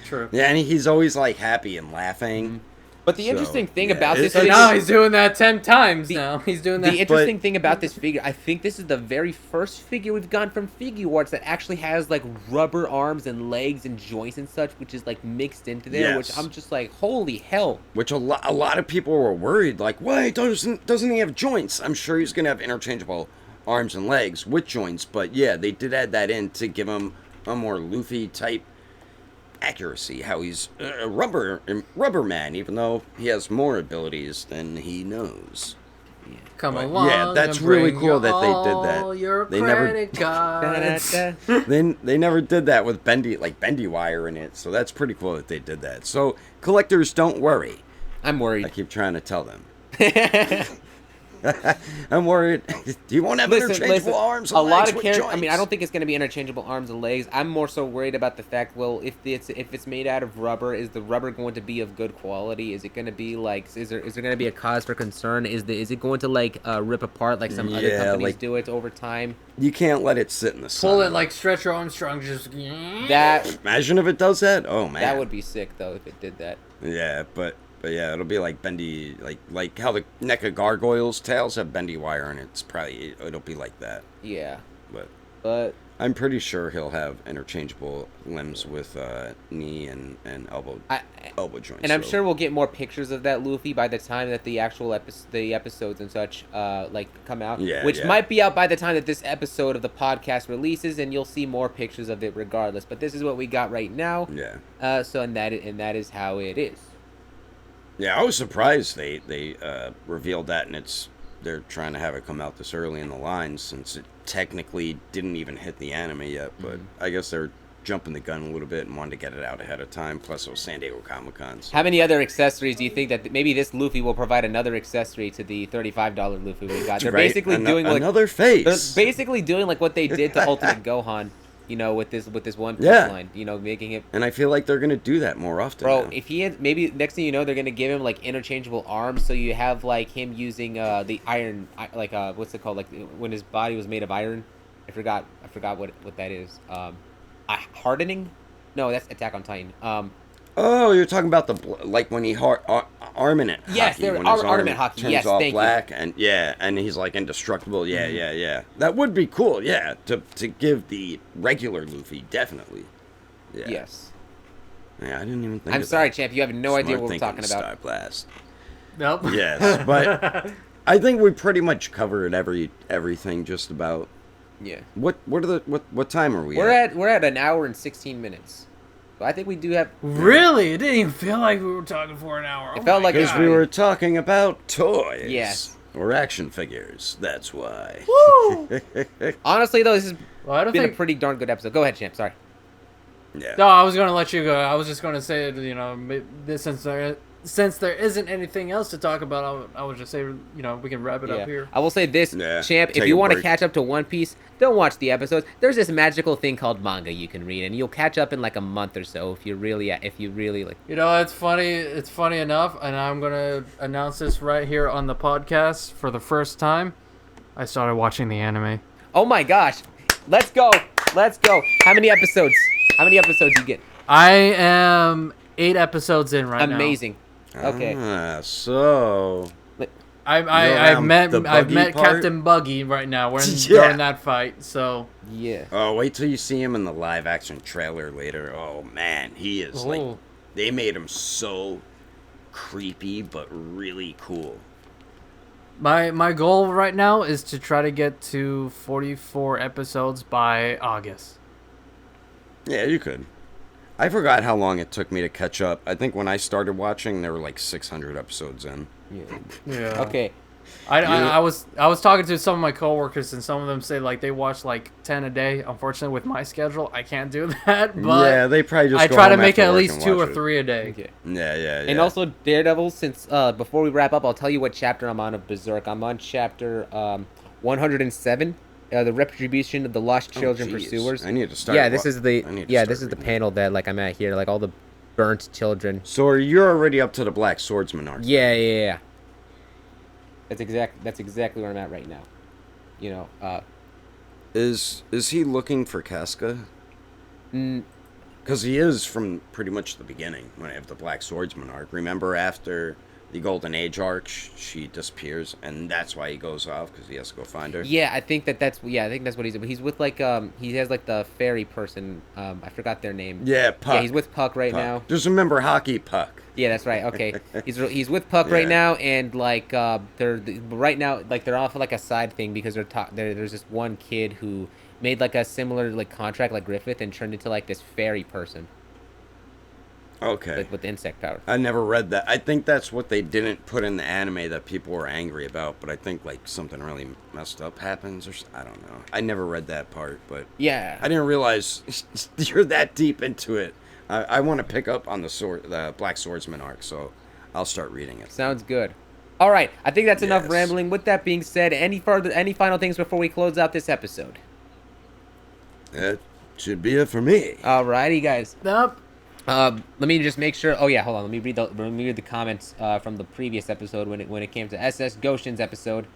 Speaker 3: True.
Speaker 2: Yeah, and he's always happy and laughing.
Speaker 1: But the
Speaker 2: So,
Speaker 1: interesting thing
Speaker 2: yeah,
Speaker 1: about this
Speaker 3: So
Speaker 1: figure,
Speaker 3: now he's doing that 10 times now. He's doing that.
Speaker 1: the interesting thing about this figure, I think this is the very first figure we've gotten from Figuarts that actually has rubber arms and legs and joints and such, which is mixed into there. Which
Speaker 2: Yes.
Speaker 1: I'm just holy hell.
Speaker 2: Which a lot of people were worried, why doesn't he have joints? I'm sure he's gonna have interchangeable arms and legs with joints, but yeah, they did add that in to give him a more Luffy type accuracy. How he's a rubber man, even though he has more abilities than he knows.
Speaker 3: Come
Speaker 2: But,
Speaker 3: along.
Speaker 2: yeah, that's
Speaker 3: and
Speaker 2: really
Speaker 3: bring
Speaker 2: cool that they did
Speaker 3: all
Speaker 2: that.
Speaker 3: Your
Speaker 2: They never-
Speaker 3: credit cards.
Speaker 2: They never did that with bendy wire in it, so that's pretty cool that they did that. So collectors, don't worry.
Speaker 1: I'm
Speaker 2: I
Speaker 1: worried.
Speaker 2: keep trying to tell them. I'm worried. You won't have interchangeable arms and
Speaker 1: a lot
Speaker 2: legs
Speaker 1: of
Speaker 2: with
Speaker 1: characters. I
Speaker 2: joints.
Speaker 1: mean, I don't think it's going to be interchangeable arms and legs. I'm more so worried about the fact, well, if it's made out of rubber, is the rubber going to be of good quality? Is it going to be like, is there going to be a cause for concern? Is it going to like rip apart like some other companies
Speaker 2: like,
Speaker 1: do it over time?
Speaker 2: You can't let it sit in the sun.
Speaker 3: Pull it like Stretch Armstrong. Just
Speaker 1: That
Speaker 2: Imagine if it does that. Oh man,
Speaker 1: that would be sick though if it did that.
Speaker 2: Yeah, but yeah, it'll be like bendy, like how the neck of gargoyles' tails have bendy wire, and it'll be like that.
Speaker 1: Yeah,
Speaker 2: But
Speaker 1: I'm
Speaker 2: pretty sure he'll have interchangeable limbs with knee and elbow joints.
Speaker 1: And I'm
Speaker 2: so-
Speaker 1: sure we'll get more pictures of that Luffy by the time that the actual episodes and such like come out.
Speaker 2: Yeah,
Speaker 1: which
Speaker 2: yeah.
Speaker 1: might be out by the time that this episode of the podcast releases, and you'll see more pictures of it regardless. But this is what we got right now.
Speaker 2: Yeah.
Speaker 1: So and that is how it is.
Speaker 2: Yeah, I was surprised they revealed that, and they're trying to have it come out this early in the line since it technically didn't even hit the anime yet. But I guess they're jumping the gun a little bit and wanted to get it out ahead of time. Plus, it was San Diego Comic-Con.
Speaker 1: How many other accessories do you think that maybe this Luffy will provide another accessory to the $35 Luffy we got? They're
Speaker 2: Right,
Speaker 1: basically doing like
Speaker 2: another face.
Speaker 1: They're basically doing like what they did to Ultimate Gohan. You know, with this One Piece
Speaker 2: Yeah.
Speaker 1: line, you know, making it.
Speaker 2: And I feel like they're gonna do that more often.
Speaker 1: Bro,
Speaker 2: now.
Speaker 1: if he had, maybe next thing you know, they're gonna give him like interchangeable arms, so you have like him using the iron, like what's it called, like when his body was made of iron. I forgot what that is. Hardening? No, that's Attack on Titan.
Speaker 2: Oh, you're talking about like when he armament hockey.
Speaker 1: Yes, there-
Speaker 2: when his
Speaker 1: armament hockey,
Speaker 2: turns
Speaker 1: yes,
Speaker 2: all
Speaker 1: thank you.
Speaker 2: black and he's like indestructible. Yeah. That would be cool. Yeah, to give the regular Luffy definitely. Yeah.
Speaker 1: Yes.
Speaker 2: Yeah, I didn't even think.
Speaker 1: I'm
Speaker 2: of
Speaker 1: sorry,
Speaker 2: that.
Speaker 1: champ. You have no idea
Speaker 2: Smart
Speaker 1: what we're
Speaker 2: thinking,
Speaker 1: talking about.
Speaker 2: Starblast.
Speaker 3: Nope.
Speaker 2: Yes, but I think we pretty much covered everything just about.
Speaker 1: Yeah.
Speaker 2: What time are we
Speaker 1: We're
Speaker 2: at?
Speaker 1: at an hour and 16 minutes. But I think we do have.
Speaker 3: Really? It didn't even feel like we were talking for an hour.
Speaker 1: It felt like
Speaker 2: Because we were talking about toys.
Speaker 1: Yes.
Speaker 2: Or action figures. That's why.
Speaker 3: Woo!
Speaker 1: Honestly, though, this has
Speaker 3: Well, I don't
Speaker 1: been
Speaker 3: think.
Speaker 1: a pretty darn good episode. Go ahead, champ. Sorry.
Speaker 2: Yeah.
Speaker 3: No, I was gonna let you go. I was just gonna say, since there isn't anything else to talk about, I would just say, we can wrap it up here.
Speaker 1: I will say this,
Speaker 2: Yeah,
Speaker 1: champ. If
Speaker 2: take
Speaker 1: you
Speaker 2: a
Speaker 1: want to
Speaker 2: break.
Speaker 1: catch up to One Piece, don't watch the episodes. There's this magical thing called manga you can read, and you'll catch up in like a month or so if you really like.
Speaker 3: It's funny. It's funny enough, and I'm gonna announce this right here on the podcast for the first time. I started watching the anime.
Speaker 1: Oh my gosh, let's go. How many episodes you get?
Speaker 3: I am 8 episodes in right now.
Speaker 1: Amazing. Okay.
Speaker 2: So
Speaker 3: I've
Speaker 2: around
Speaker 3: met
Speaker 2: the buggy part?
Speaker 3: Captain Buggy right now. We're
Speaker 2: Yeah.
Speaker 3: during that fight. So
Speaker 1: Yeah.
Speaker 2: oh, wait till you see him in the live action trailer later. Oh man, he is like
Speaker 3: Oh.
Speaker 2: they made him so creepy but really cool.
Speaker 3: my goal right now is to try to get to 44 episodes by August.
Speaker 2: Yeah, you could. I forgot how long it took me to catch up. I think when I started watching, there were like 600 episodes in.
Speaker 3: Yeah.
Speaker 1: Okay.
Speaker 3: I was talking to some of my coworkers, and some of them say like they watch like 10 a day. Unfortunately, with my schedule, I can't do that. But
Speaker 2: yeah, they probably just.
Speaker 3: I
Speaker 2: go
Speaker 3: try to
Speaker 2: home
Speaker 3: make
Speaker 2: after
Speaker 3: at
Speaker 2: work
Speaker 3: least
Speaker 2: and
Speaker 3: 2
Speaker 2: watch
Speaker 3: or
Speaker 2: it.
Speaker 3: 3 a day.
Speaker 1: Okay.
Speaker 2: Yeah.
Speaker 1: And also Daredevil. Since before we wrap up, I'll tell you what chapter I'm on of Berserk. I'm on chapter 107. The retribution of the lost children
Speaker 2: geez.
Speaker 1: pursuers.
Speaker 2: I need to start.
Speaker 1: Yeah, this is
Speaker 2: I
Speaker 1: the
Speaker 2: need to
Speaker 1: yeah
Speaker 2: start
Speaker 1: this is the
Speaker 2: reading
Speaker 1: panel that like I'm at here, like all the burnt children.
Speaker 2: So you're already up to the Black Swordsman arc.
Speaker 1: Yeah. That's exactly where I'm at right now.
Speaker 2: Is he looking for Casca? Because he is from pretty much the beginning when I have the Black Swordsman arc. Remember after the Golden Age arc, she disappears, and that's why he goes off because he has to go find her.
Speaker 1: Yeah, I think that's what he's. But he's with like he has like the fairy person. I forgot their name.
Speaker 2: Yeah, Puck.
Speaker 1: Yeah, he's with Puck right now.
Speaker 2: Just remember Hockey Puck.
Speaker 1: Yeah, that's right. Okay, he's with Puck right
Speaker 2: Yeah.
Speaker 1: now, and like they're right now like they're off like a side thing because there's this one kid who made like a similar like contract like Griffith and turned into like this fairy person.
Speaker 2: Okay.
Speaker 1: with the insect power.
Speaker 2: I never read that. I think that's what they didn't put in the anime that people were angry about, but I think like something really messed up happens, or I don't know. I never read that part, but
Speaker 1: Yeah.
Speaker 2: I didn't realize you're that deep into it. I want to pick up on the Black Swordsman arc, so I'll start reading it.
Speaker 1: Sounds good. All right, I think that's enough
Speaker 2: Yes.
Speaker 1: rambling. With that being said, any final things before we close out this episode?
Speaker 2: That should be it for me.
Speaker 1: Alrighty, guys.
Speaker 3: Nope.
Speaker 1: Let me just make sure. Oh yeah, hold on. Let me read the comments from the previous episode when it came to SS Goshen's episode.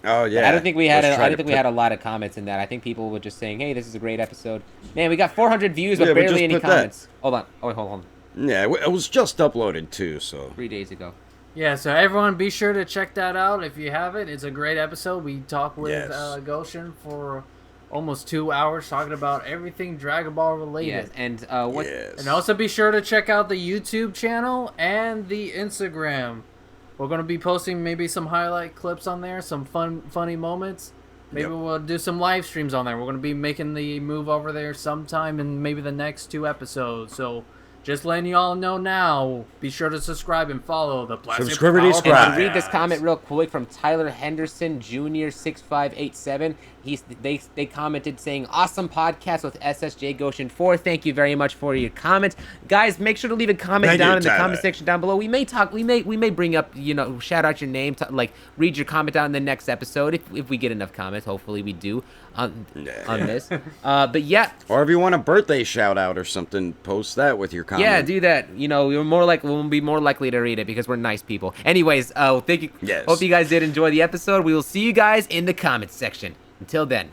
Speaker 2: Oh yeah.
Speaker 1: I don't think we had
Speaker 2: Let's
Speaker 1: I
Speaker 2: try
Speaker 1: don't
Speaker 2: to
Speaker 1: think we
Speaker 2: put-
Speaker 1: had a lot of comments in that. I think people were just saying, "Hey, this is a great episode." Man, we got 400 views, but
Speaker 2: Yeah, but
Speaker 1: barely
Speaker 2: just
Speaker 1: any
Speaker 2: put that.
Speaker 1: comments. Hold on. Oh wait, hold on.
Speaker 2: Yeah, it was just uploaded too, so.
Speaker 1: 3 days ago.
Speaker 3: Yeah, so everyone be sure to check that out if you haven't. It's a great episode. We talk with
Speaker 2: Yes.
Speaker 3: Goshen for almost 2 hours talking about everything Dragon Ball related.
Speaker 1: Yes, and what?
Speaker 2: Yes.
Speaker 3: And also be sure to check out the YouTube channel and the Instagram. We're going to be posting maybe some highlight clips on there, some funny moments. Maybe
Speaker 2: Yep.
Speaker 3: we'll do some live streams on there. We're going to be making the move over there sometime in maybe the next 2 episodes. So just letting you all know now, be sure to subscribe and follow the Plastic
Speaker 2: Subscribe-y
Speaker 3: Power
Speaker 2: subscribe.
Speaker 1: And to
Speaker 3: Podcast.
Speaker 1: read this comment real quick from Tyler Henderson Jr. 6587. They commented saying, "Awesome podcast with SSJ Goshen 4. Thank you very much for your comment, guys. Make sure to leave a comment
Speaker 2: Thank
Speaker 1: down
Speaker 2: you,
Speaker 1: in the
Speaker 2: Tyler.
Speaker 1: comment section down below. We may bring up, shout out your name, like read your comment out in the next episode if we get enough comments. Hopefully we do on this. But yeah,
Speaker 2: Or if you want a birthday shout out or something, post that with your comment.
Speaker 1: yeah, do that. We'll be more likely to read it because we're nice people. Anyways, thank you.
Speaker 2: Yes.
Speaker 1: Hope you guys did enjoy the episode. We will see you guys in the comments section. Until then.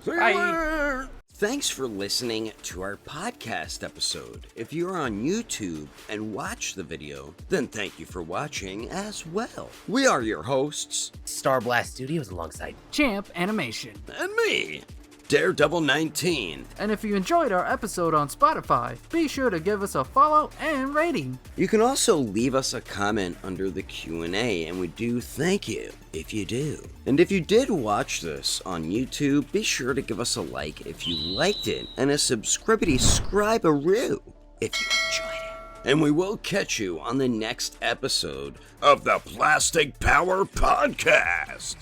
Speaker 2: See you
Speaker 1: Bye.
Speaker 2: later. Thanks for listening to our podcast episode. If you're on YouTube and watch the video, then thank you for watching as well. We are your hosts,
Speaker 1: Starblast Studios alongside
Speaker 3: Champ Animation.
Speaker 2: and me, Daredevil 19.
Speaker 3: And if you enjoyed our episode on Spotify, be sure to give us a follow and rating.
Speaker 2: You can also leave us a comment under the Q&A, and we do thank you if you do. And if you did watch this on YouTube, be sure to give us a like if you liked it, and a subscribe-a-roo if you enjoyed it. And we will catch you on the next episode of the Plastic Power Podcast.